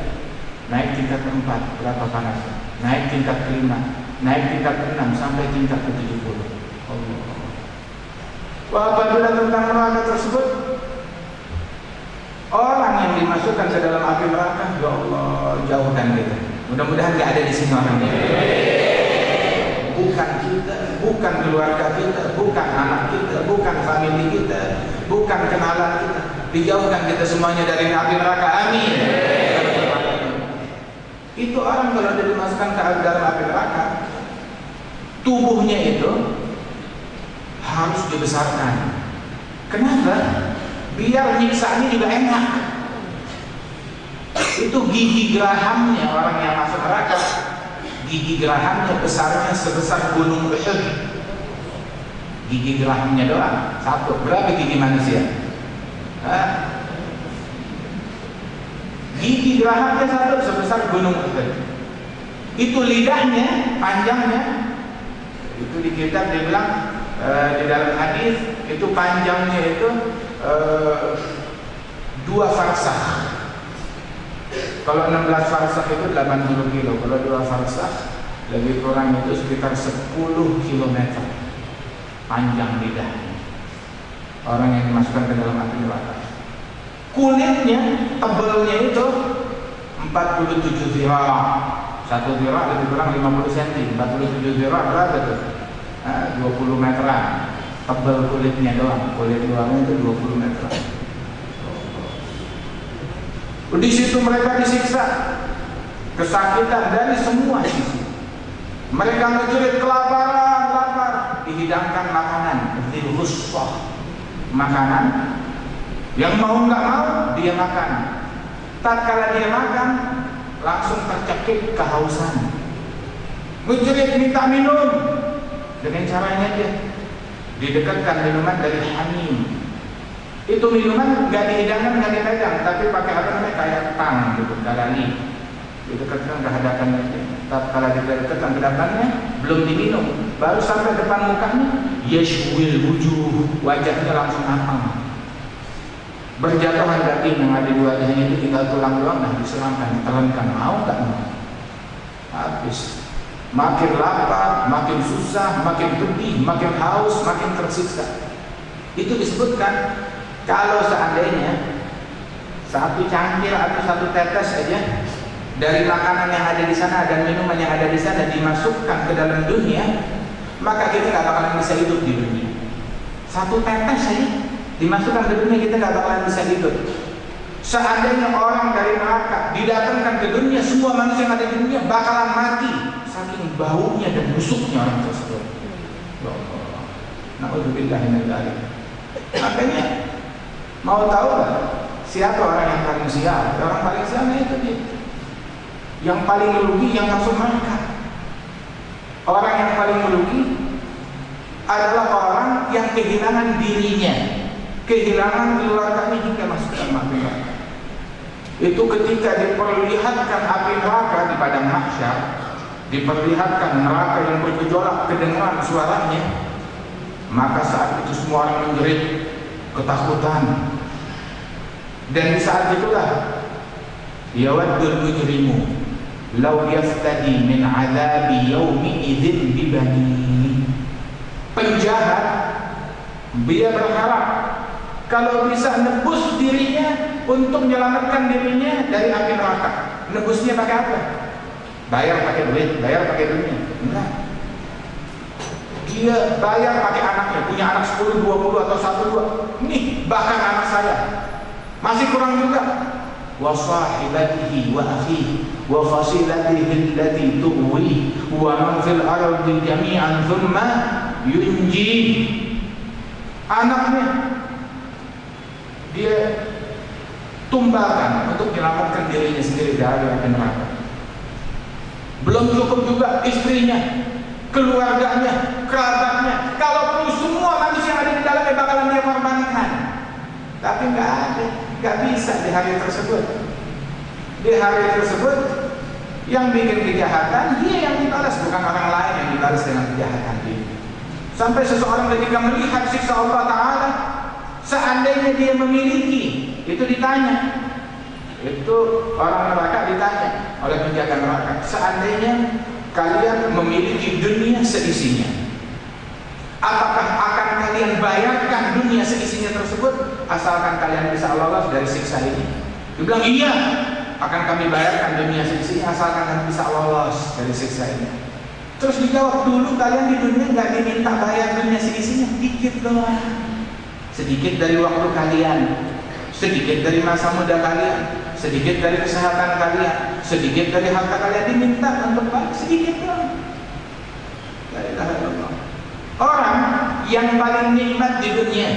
naik tingkat keempat, berapa panasnya? Naik tingkat kelima, naik tingkat keenam sampai tingkat ke-70. Allah. Wah, apabila tentang neraka tersebut, orang yang dimasukkan ke dalam api neraka, ya Allah, jauhkan kita. Mudah-mudahan gak ada di sini orangnya. Bukan kita, bukan keluarga kita, bukan anak kita, bukan famili kita, bukan kenalan kita. Dijauhkan kita semuanya dari api neraka. Amin. Itu orang kalau dia dimasukkan ke dalam api neraka, tubuhnya itu harus dibesarkan. Kenapa? Biar nyiksaannya juga enak. Itu gigi gerahamnya orang yang masuk neraka, gigi gerahamnya besarnya sebesar gunung Uhud. Gigi gerahamnya doang satu. Berapa gigi manusia? Gigi gerahamnya satu sebesar gunung Uhud. Itu lidahnya, panjangnya. Itu di kitab dia bilang, di dalam hadis itu panjangnya itu 2 farsakh. Kalau 16 farsakh itu 80 kilo. Kalau 2 farsakh lebih kurang itu sekitar 10 kilometer panjang lidahnya orang yang dimasukkan ke dalam api neraka. Kulitnya tebalnya itu 47 zira, 1 zira' lebih kurang 50 cm. 47 zira' berapa tuh? 20 meteran. Tebal kulitnya doang. Kulit luarnya itu 20 meteran. Di situ mereka disiksa, kesakitan dari semua sisi. Mereka menjerit kelaparan, lapar, dihidangkan makanan, dzil-ghusfah, makanan yang mau nggak mau dia makan. Tatkala dia makan, langsung tercekik kehausan. Menjerit minta minum. Dengan caranya dia didekatkan minuman dari hamim. Itu minuman nggak dihidangkan, nggak dipegang, tapi pakai apa namanya kayak tang gitu, galali. Didekatkan ke hadapannya. Tatkala didekatkan ke hadapannya, belum diminum, baru sampai depan mukanya, yashwil wujuh, wajahnya langsung apang. Berjatuhan daging yang ada di wajahnya itu tinggal tulang doang, nah diseramkan, ditelankan, mau nggak mau? Habis. Makin lapar, makin susah, makin pedih, makin haus, makin tersiksa. Itu disebutkan kalau seandainya 1 cangkir atau 1 tetes saja dari makanan yang ada di sana dan minuman yang ada di sana dimasukkan ke dalam dunia, maka kita nggak bakalan bisa hidup di dunia. 1 tetes saja dimasukkan ke dunia, kita nggak bakalan bisa hidup. Seandainya orang dari neraka didatangkan ke dunia, semua manusia yang ada di dunia bakalan mati saking baunya dan busuknya orang tersebut. Na'udzubillah min dzalik. Makanya mau tahu nggak siapa orang yang paling sial? Orang paling sial itu dia. Yang paling merugi yang masuk neraka. Orang yang paling merugi adalah orang yang kehilangan dirinya, kehilangan keluarganya juga masuk ke neraka. Itu ketika diperlihatkan api neraka di padang mahsyar, diperlihatkan neraka yang bergejolak, kedengaran suaranya, maka saat itu semua orang menjerit ketakutan. Dan di saat itulah yawaddul mujrimu law yaftadi min adzabi yaumi idzin bibani. Penjahat dia berharap kalau bisa nebus dirinya untuk menyelamatkan dirinya dari api neraka. Nebusnya pakai apa? Bayar pakai duit, bayar pakai dunia. Enggak. Dia bayar pakai anaknya, punya anak 10, 20 atau 1, 2. Nih, bahkan anak saya masih kurang juga. Wa sahibatihi wa akhihi wa fasilatihi allati tuwi wa man fil ardi jami'an thumma yunji. Anaknya dia tumbalkan untuk menyelamatkan dirinya sendiri dari api neraka. Belum cukup juga istrinya, keluarganya, kerabatnya. Kalau perlu semua manusia yang ada di dalamnya bakalan dia korbankan. Tapi nggak bisa di hari tersebut. Di hari tersebut yang bikin kejahatan dia yang dibalas, bukan orang lain yang dibalas dengan kejahatan dia. Sampai seseorang ketika melihat siksa Allah Ta'ala, seandainya dia memiliki, itu ditanya. Itu orang neraka ditanya oleh penjaga neraka, seandainya kalian memiliki dunia seisinya, apakah akan kalian bayarkan dunia seisinya tersebut asalkan kalian bisa lolos dari siksa ini? Dia bilang iya, akan kami bayarkan dunia seisinya asalkan kalian bisa lolos dari siksa ini. Terus dijawab, dulu kalian di dunia nggak diminta bayar dunia seisinya, dikit doang, sedikit dari waktu kalian, sedikit dari masa muda kalian, sedikit dari kesehatan kalian, sedikit dari harta kalian diminta untuk balik, sedikit doang. La ilaha illallah. Orang yang paling nikmat di dunia,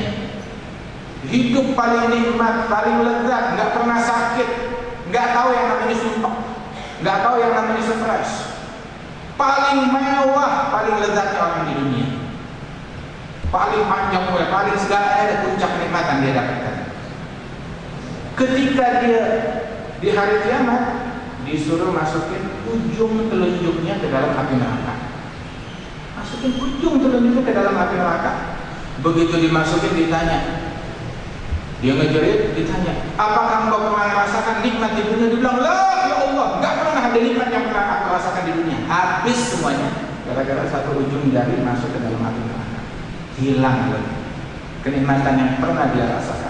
hidup paling nikmat, paling lezat, nggak pernah sakit, nggak tahu yang namanya sumpah, nggak tahu yang namanya stres, paling mewah, paling lezatnya orang di dunia, paling panjang umur, paling segalanya ada puncak nikmatan dia dapatkan. Ketika dia di hari kiamat disuruh masukin ujung telunjuknya ke dalam api neraka, masukin ujung telunjuknya ke dalam api neraka. Begitu dimasukin ditanya, dia ngejerit, ditanya, apakah engkau pernah merasakan nikmat di dunia? Dia bilang, lah ya Allah, nggak pernah ada nikmat yang pernah aku rasakan di dunia. Habis semuanya gara-gara satu ujung jari masuk ke dalam api neraka, hilang kenikmatan yang pernah dia rasakan.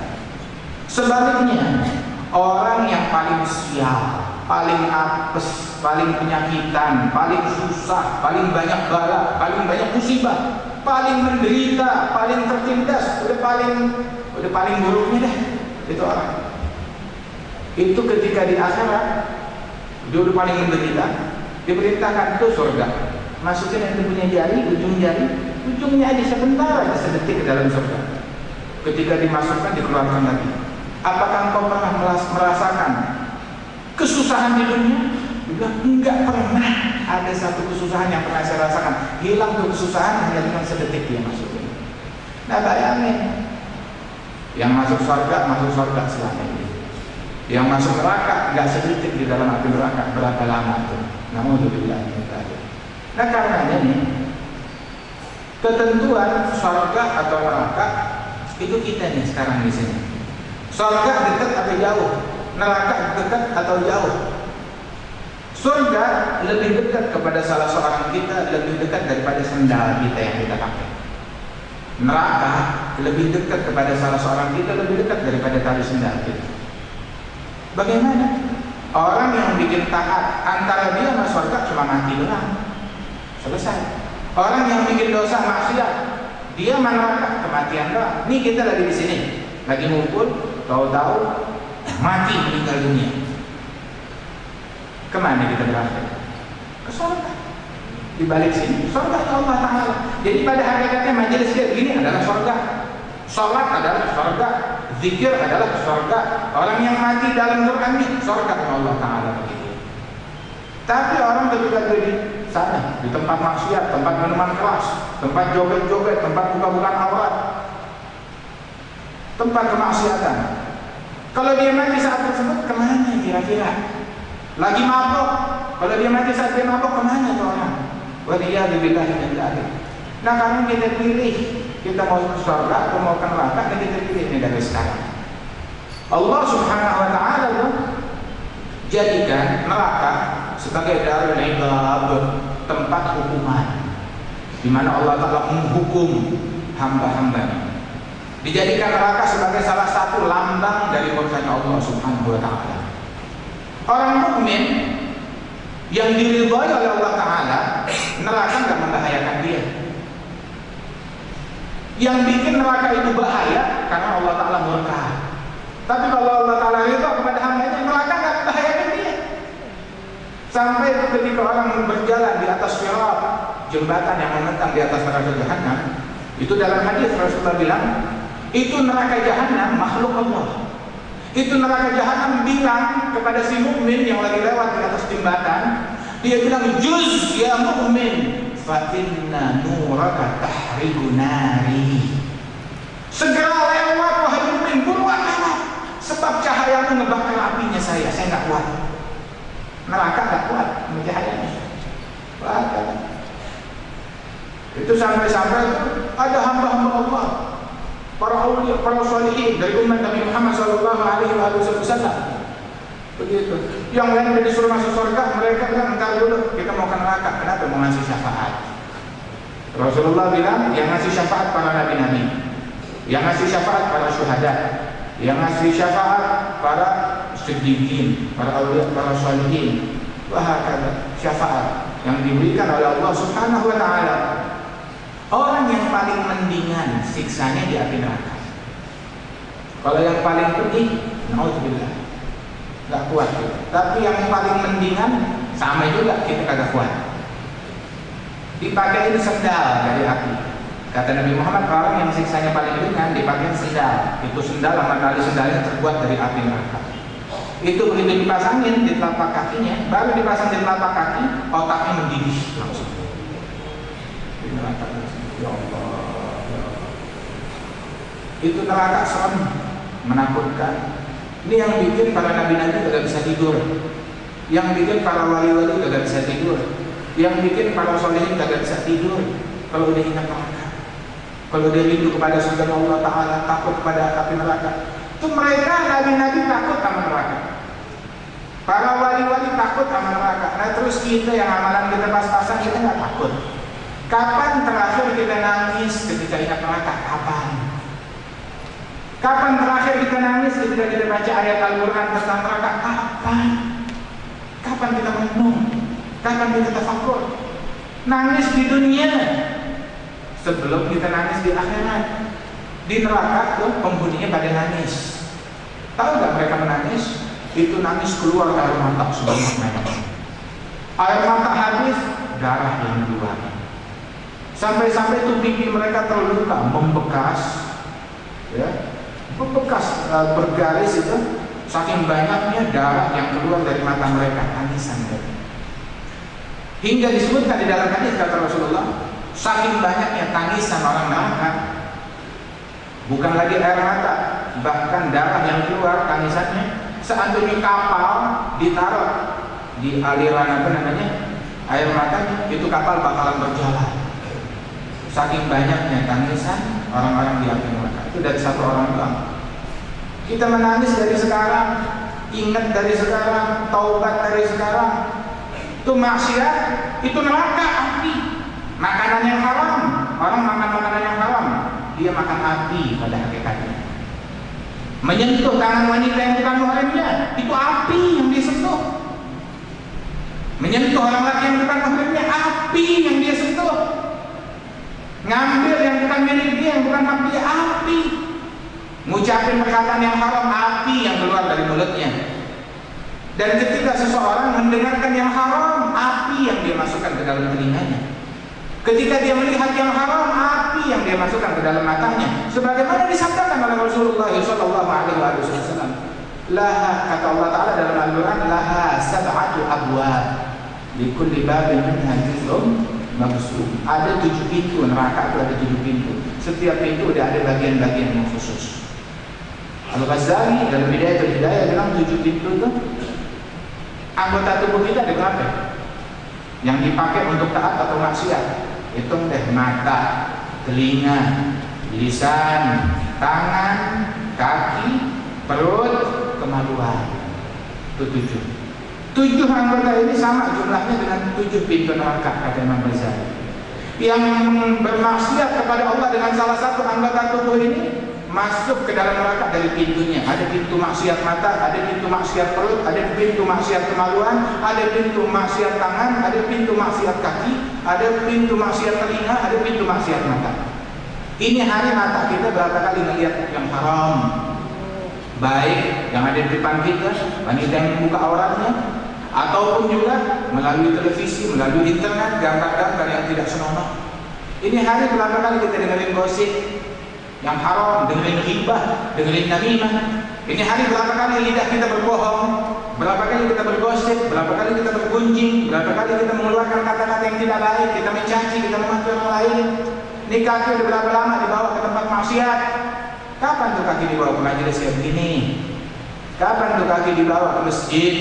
Sebaliknya, orang yang paling sial, paling apes, paling penyakitan, paling susah, paling banyak bala, paling banyak musibah, paling menderita, paling tertindas, udah paling buruknya deh itu orang. Itu ketika di akhirat dia udah paling menderita, diperintahkan ke surga, masukin yang punya jari, ujungnya aja sebentar aja, sedetik ke dalam surga. Ketika dimasukkan, dikeluarkan lagi. Apakah engkau pernah merasakan kesusahan di dunia? Dia bilang, enggak pernah ada satu kesusahan yang pernah saya rasakan. Hilang tuh kesusahan hanya dengan sedetik dia masukin. Nah bayangin, yang masuk surga selamanya. Yang masuk neraka enggak sedetik di dalam api neraka, berapa lama tuh? Naudzubillah min dzalik. Nah karenanya nih, ketentuan surga atau neraka itu kita nih sekarang di sini. Surga dekat atau jauh? Neraka dekat atau jauh? Surga lebih dekat kepada salah seorang kita, lebih dekat daripada sendal kita yang kita pakai. Neraka lebih dekat kepada salah seorang kita, lebih dekat daripada tali sendal kita. Bagaimana? Orang yang bikin taat antara dia sama surga cuma mati doang, selesai. Orang yang bikin dosa maksiat, dia neraka, kematian doang. Nih kita lagi di sini, lagi ngumpul, tahu-tahu mati, meninggal dunia. Kemana kita berakhir? Ke surga. Di balik sini, surga Allah Ta'ala. Jadi pada hakikatnya majelis kayak gini adalah surga. Salat adalah surga, zikir adalah surga. Orang yang mati dalam Quran ini surga Allah Ta'ala begitu. Tapi orang ketika di sana, di tempat maksiat, tempat minuman keras, tempat joget-joget, tempat buka-bukaan aurat, tempat kemaksiatan, kalau dia mati saat tersebut kemana kira-kira? Lagi mabuk. Kalau dia mati saat dia mabuk kemana tuh orang? Waliyadzubillah min dzalik. Nah karena kita pilih, kita mau ke surga atau mau ke neraka, dan kita pilih ini dari sekarang. Allah Subhanahu wa Ta'ala jadikan neraka sebagai darul iqab, tempat hukuman, di mana Allah Ta'ala menghukum hamba-hambanya. Dijadikan neraka sebagai salah satu lambang dari murkanya Allah Subhanahu wa Ta'ala. Orang mukmin yang diridhai oleh Allah Ta'ala, neraka nggak membahayakan dia. Yang bikin neraka itu bahaya karena Allah Ta'ala murka. Tapi kalau Allah Ta'ala ridha kepada hambanya, neraka nggak membahayakan dia. Sampai ketika orang berjalan di atas sirat, jembatan yang membentang di atas neraka Jahannam, itu dalam hadis Rasulullah bilang, itu neraka Jahannam makhluk Allah. Itu neraka Jahannam bilang kepada si mukmin yang lagi lewat di atas jembatan, dia bilang, juz ya mukmin, fa inna nuraka tahriqu nari. Segera lewat wahai mukmin, buruan lewat, sebab cahayamu ngebakar apinya saya nggak kuat. Neraka nggak kuat cahayanya. Itu sampai-sampai ada hamba-hamba Allah, para aulia, para sholihin dari umat Nabi Muhammad SAW. Begitu. Yang lain udah disuruh masuk surga, mereka bilang entar dulu, kita mau ke neraka. Kenapa? Mau ngasih syafaat. Rasulullah bilang yang ngasih syafaat para nabi-nabi, yang ngasih syafaat para syuhada, yang ngasih syafaat para siddiqin, para aulia, para sholihin. Wahakala syafaat yang diberikan oleh Allah Subhanahu wa Ta'ala. Orang yang paling mendingan siksanya di api neraka. Kalau yang paling pedih, naudzubillah, nggak kuat kita. Tapi yang paling mendingan sama juga kita kagak kuat. Dipakai sendal dari api. Kata Nabi Muhammad, orang yang siksanya paling ringan dipakai sendal. Itu sendal sama tali sendalnya terbuat dari api neraka. Itu begitu dipasangin di telapak kakinya, baru dipasang di telapak kaki, otaknya mendidih langsung. Di neraka. Ya Allah, ya Allah. Itu neraka serem, menakutkan. Ini yang bikin para nabi-nabi tidak bisa tidur, yang bikin para wali-wali tidak bisa tidur, yang bikin para solehin tidak bisa tidur. Kalau udah ingat neraka, kalau udah rindu kepada surga Allah Ta'ala, takut kepada api neraka. Itu mereka nabi-nabi takut sama neraka, para wali-wali takut sama neraka. Nah terus kita yang amalan kita pas-pasan, kita nggak takut. Kapan terakhir kita nangis ketika ingat neraka? Kapan? Kapan terakhir kita nangis ketika kita baca ayat Al-Quran tentang neraka? Kapan? kapan kita merenung? Kapan kita tafakur? Nangis di dunia sebelum kita nangis di akhirat. Di neraka tuh penghuninya pada nangis. Tahu nggak mereka menangis? Itu nangis keluar air mata sebanyak mereka. Air mata habis, darah yang keluar. Sampai-sampai itu pipi mereka terluka, membekas, ya, membekas bergaris itu. Saking banyaknya darah yang keluar dari mata mereka, tangisan mereka. Hingga disebutkan di dalam hadis kata Rasulullah, saking banyaknya tangisan orang neraka, bukan lagi air mata, bahkan darah yang keluar tangisannya. Seandainya kapal ditaruh di aliran air mata, itu kapal bakalan berjalan. Saking banyaknya tangisan orang-orang di api neraka. Itu dari satu orang doang. Kita menangis dari sekarang, ingat dari sekarang, taubat dari sekarang. Itu maksiat, itu neraka, api. Makanan yang haram, orang makan makanan yang haram, dia makan api pada hakikatnya. Menyentuh tangan wanita yang bukan mahramnya, itu api yang dia sentuh. Menyentuh orang laki yang bukan mahramnya, api yang dia sentuh. Ngambil yang bukan milik dia, yang bukan hak dia, api. Ngucapin perkataan yang haram, api yang keluar dari mulutnya. Dan ketika seseorang mendengarkan yang haram, api yang dia masukkan ke dalam telinganya. Ketika dia melihat yang haram, api yang dia masukkan ke dalam matanya. Sebagaimana disabdakan oleh Rasulullah SAW. Laha, kata Allah Ta'ala dalam Al-Quran, laha sab'atu abwab, likulli babin minha juz'un maqsum. Ada 7 pintu, neraka itu ada 7 pintu. Setiap pintu ada bagian-bagian yang khusus. Al-Ghazali dalam Bidayatul Hidayah bilang 7 pintu itu anggota tubuh kita ada berapa? Yang dipakai untuk taat atau maksiat. Hitung deh, mata, telinga, lisan, tangan, kaki, perut, kemaluan. Itu 7. 7 anggota ini sama jumlahnya dengan 7 pintu neraka, kata Imam Ghazali. Yang bermaksiat kepada Allah dengan salah satu anggota tubuh ini masuk ke dalam neraka dari pintunya. Ada pintu maksiat mata, ada pintu maksiat perut, ada pintu maksiat kemaluan, ada pintu maksiat tangan, ada pintu maksiat kaki, ada pintu maksiat telinga, ada pintu maksiat mata. Ini hari mata kita berapa kali melihat yang haram, baik yang ada di depan kita, wanita yang membuka auratnya, ataupun juga melalui televisi, melalui internet, gambar-gambar yang tidak senonoh. Ini hari berapa kali kita dengerin gosip yang haram, dengerin ghibah, dengerin namimah. Ini hari berapa kali lidah kita berbohong, berapa kali kita bergosip, berapa kali kita bergunjing, berapa kali kita mengeluarkan kata-kata yang tidak baik, kita mencaci, kita memaki orang lain. Ini kaki udah berapa lama dibawa ke tempat maksiat? Kapan tuh kaki dibawa ke majelis yang begini? Kapan tuh kaki dibawa ke masjid?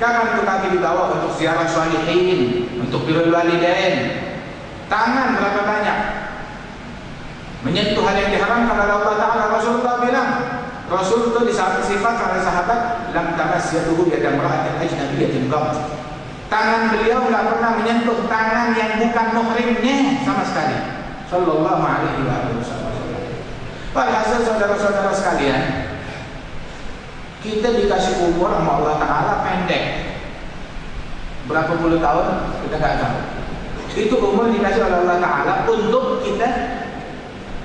Kapan tuh kaki dibawa untuk ziarah sholihin, untuk birrul walidain? Tangan berapa banyak menyentuh hal yang diharamkan oleh Allah Ta'ala. Rasulullah bilang, Rasul itu disifat oleh sahabat, lam tamas yaduhu yada imra'atin ajnabiyyatin qat. Tangan beliau enggak pernah menyentuh tangan yang bukan muhrimnya sama sekali. Sallallahu alaihi wasallam. Walhasil saudara-saudara sekalian, kita dikasih umur sama Allah Ta'ala pendek. Berapa puluh tahun kita enggak tahu. Itu umur dikasih oleh Allah Ta'ala untuk kita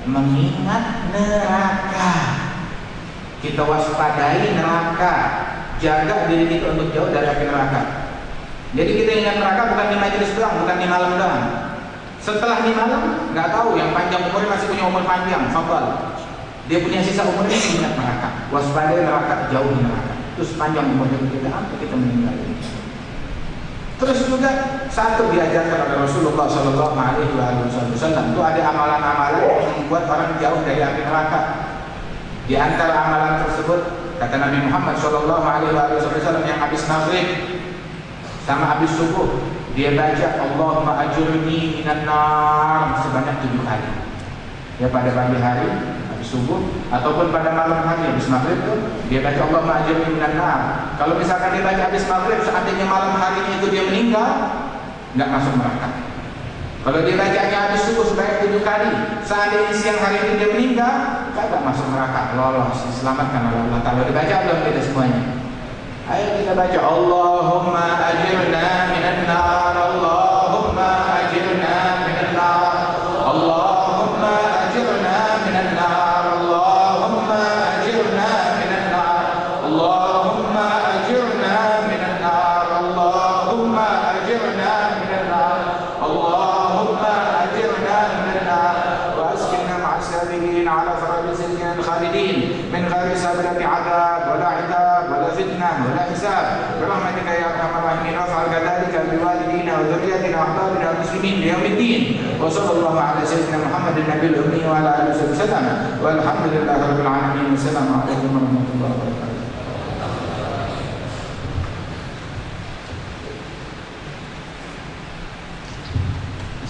mengingat neraka. Kita waspadai neraka, jaga diri kita untuk jauh dari api neraka. Jadi kita ingat neraka bukan di majelis doang, bukan di malam doang. Setelah di malam, nggak tahu yang panjang umurnya masih punya umur panjang, fadal. Dia punya sisa umurnya ingat neraka. Waspadai neraka, jauhi neraka. Terus panjang umurnya kita sampai kita meninggal. Terus juga satu diajarkan oleh Rasulullah Sallallahu Alaihi Wasallam itu ada amalan-amalan yang membuat orang jauh dari api neraka. Di antara amalan tersebut kata Nabi Muhammad Sallallahu Alaihi Wasallam yang habis maghrib sama habis subuh dia baca Allahumma ajurni minan nar sebanyak 7 kali. Ya pada pagi hari subuh ataupun pada malam hari habis maghrib tuh dia baca Allahumma ajirni minan nar. Kalau misalkan dia baca habis maghrib seandainya malam harinya itu dia meninggal, nggak masuk neraka. Kalau dia bacanya habis subuh sebanyak 7 kali, seandainya siang hari ini dia meninggal, kagak masuk neraka, lolos, diselamatkan oleh Allah Ta'ala. Dibaca belum kita semuanya? Ayo kita baca Allahumma ajirna minan nar, Allahumma ajirna minan nar, Allahumma ajirna minan nar, Allahumma ajirna minan nar, Allahumma ajirna minan nar, Allahumma ajirna minan nar, Allahumma ajirna minan nar, wa askinna ma'as sabirin ala faraj sayyidina al-khalidin min ghairi sabati adab wala idab wala fitnah wala hisab birahmatika ya arhamar rahimin waf'al kadzalika biwalidina wa dzurriyyatina wa ahbabina muslimin liyaumiddin wa sallallahu ala sayyidina Muhammadin nabiyil ummi wa ala alihi wasallam walhamdulillahi rabbil alamin. Wassalamu alaikum warahmatullahi wabarakatuh.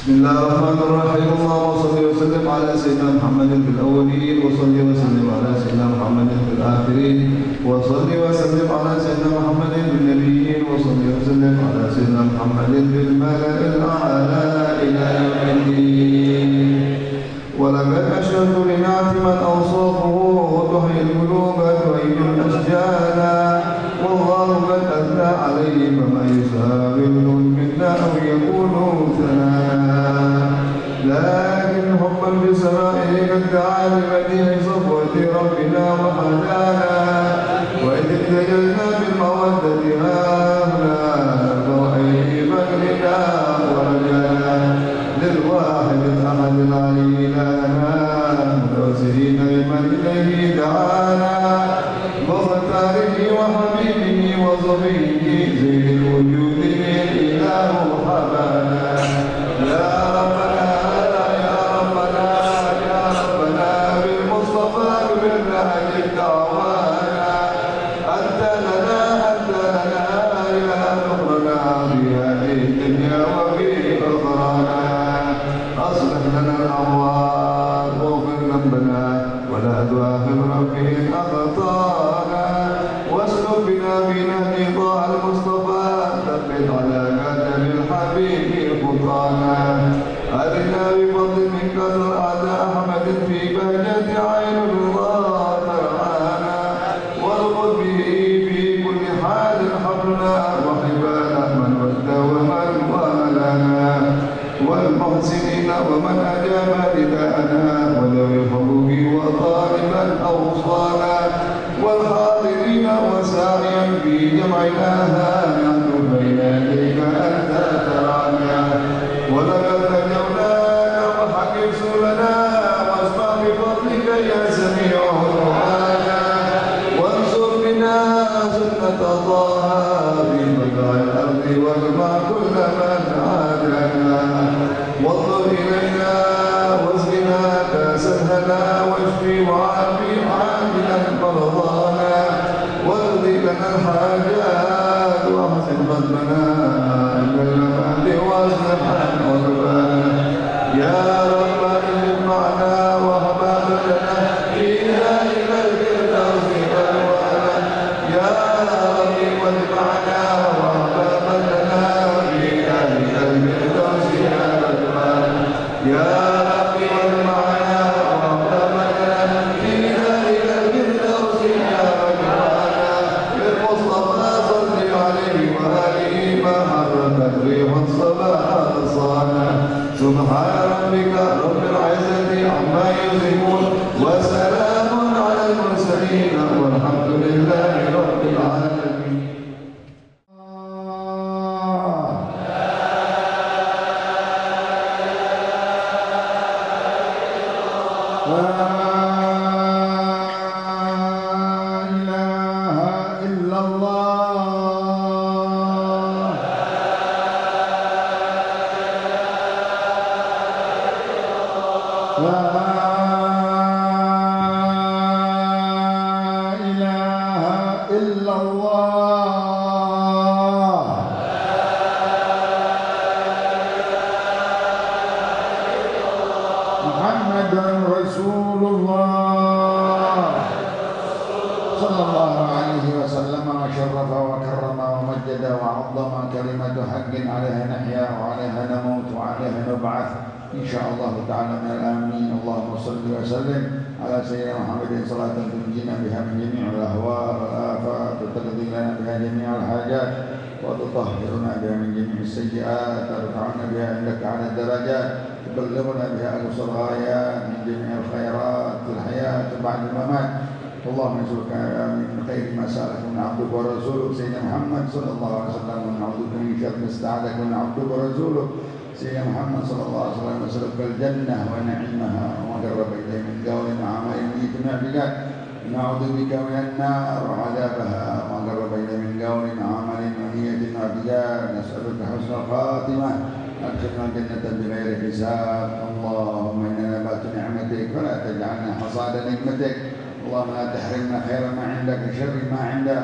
Bismillahirrahmanirrahim. Allahumma shalli wa sallim ala sayyidina Muhammadin fil awwalin wa shalli wa sallim ala sayyidina Muhammadin fil akhirin wa shalli wa sallim ala sayyidina Muhammadin fil nabiyyin wa shalli wa sallim ala sayyidina Muhammadin fil mala'il a'la ila yawmiddin. Wa laqad ashhadu li na'ti man awsafuhu wa tuhyi al-quluba tu'ayyu al-ashjana wallahu qad athna alayhi fama yusawiru minna aw yakunu لكن حبا بسمائه قد دعا لمديح صفوة ربنا وحدانا وإذ ابتجلنا بالمودة هاهنا فرأيه مجدنا ورجانا للواحد الأحد العلي لنا متوسلين لمن إليه دعانا وختاره وحبيبه وصفيه زين الوجود الإله حبانا يا ربنا ومن أجاب نداءنا وذوي الحقوق وطالبا أوصانا والحاضرين وساعيا في جمعناها نحن بين يديك أنت ترانا ولقد نجوناك وحقق سؤلنا واسمع بفضلك يا سميع دعانا وانصر بنا سنة طه في بقاع الأرض واجمع كل من عادنا وانظر إلينا واسقنا كأس الهنا واشفي وعافي عاجلا مرضانا واقضي لنا الحاجات واحسن ختمنا عند الممات واصلح عقبانا يا رب اجب معنا وهب لنا في ذلك الفردوس ألوانا يا رب اجب معنا وهب لنا في ذلك الفردوس ألوانا يا رب اجب معنا وهب لنا في ذلك الفردوس ألوانا بالمصطفى صل عليه وآله ما حركت ريح الصباح صانا سبحان ربك رب العزة عما يصفون وسلام على المرسلين والحمد لله رب العالمين. جميع الحاجات وتطهرنا بها من جميع السيئات ترفعنا بها عندك على الدرجات تبلغنا بها أقصى الغايات من جميع الخيرات في الحياة وبعد الممات. اللهم نسألك من خير ما سألك من عبدك ورسولك سيدنا محمد صلى الله عليه وسلم ونعوذ بك من شر ما استعاذك من عبدك ورسولك سيدنا محمد صلى الله عليه وسلم. نسألك الجنة ونعيمها وما قرب إليه من قول وعمل يجمع بك. نعوذ بك من النار وعذابها وما قرب إليه من قول وعمل ونية واعتقاد. نسألك حسن الخاتمة أدخلنا الجنة بغير حساب. اللهم إننا نبات نعمتك فلا تجعلنا حصاد نعمتك. اللهم لا تحرمنا خير ما عندك وشر ما عندنا.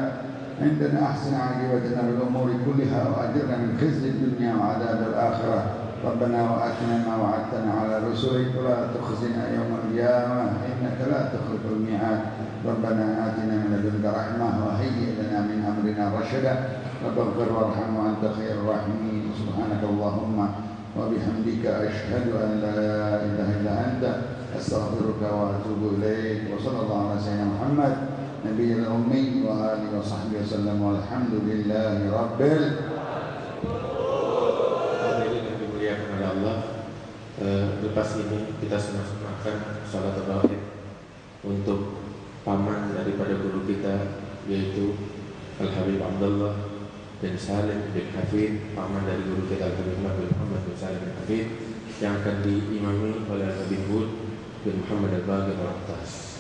أحسن عاقبتنا بالأمور كلها وأجرنا من خزي الدنيا وعذاب الآخرة. ربنا وآتنا ما وعدتنا على رسلك ولا تخزنا يوم القيامة إنك لا تخلف الميعاد. ربنا آتنا من لدنك رحمة وهيئ لنا من أمرنا رشدا. رب اغفر وارحم وأنت خير الراحمين. سبحانك اللهم وبحمدك أشهد أن لا إله إلا أنت أستغفرك وأتوب إليك. وصلى الله على سيدنا محمد نبي الأمي وآله وصحبه وسلم والحمد لله رب Allah. Lepas ini kita sama-sama akan salat tarawih untuk paman daripada guru kita, yaitu Al-Habib Abdullah bin Salim bin Hafid, paman dari guru kita Al-Habib Muhammad bin Salim bin Hafid, yang akan diimami oleh Al-Habib Hud bin Muhammad Al-Baqir Al-Atas.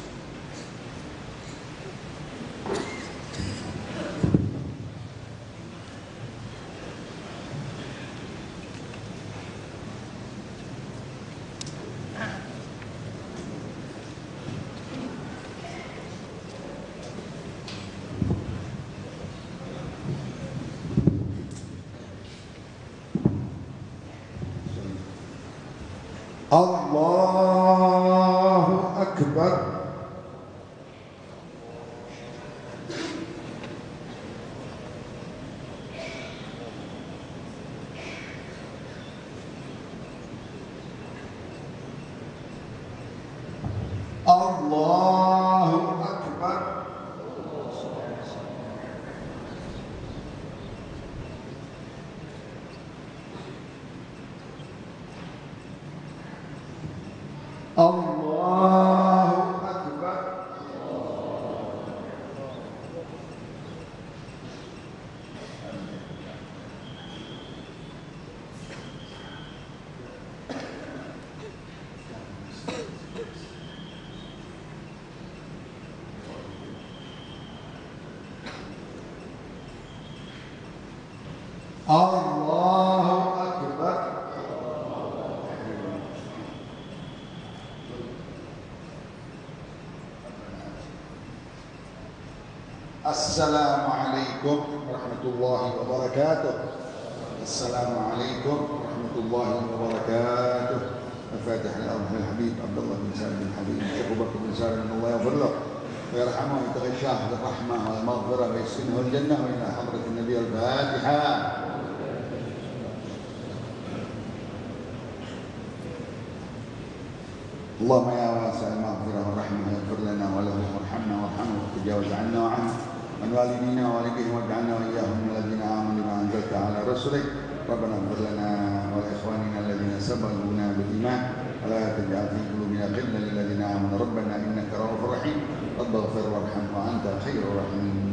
Allahu Akbar. Allahu Akbar. Allahu Akbar. Allahu Akbar. Assalamualaikum warahmatullahi wabarakatuh. Assalamualaikum warahmatullahi wabarakatuh. Al-Fatihah al Habib Abdullah bin Salim bin Habib. Syekh Abu Bakar bin Salim, Allah yaghfir lahu wa yarhamhu wa yataghashah bil rahmah wal maghfirah wa yaskinhu al jannah wa ila hadratin Nabi al-Fatihah. اللهم يا واسع المغفرة والرحمة اغفر لنا وله وارحمنا وارحمه وتجاوز عنا وعنه عن والدينا ووالديهم واجعلنا وإياهم من الذين آمنوا بما أنزلت على رسلك. ربنا اغفر لنا ولإخواننا الذين سبقونا بالإيمان ولا تجعل في قلوبنا غلا للذين آمنوا ربنا إنك رؤوف رحيم. رب اغفر وارحم وأنت خير الراحمين.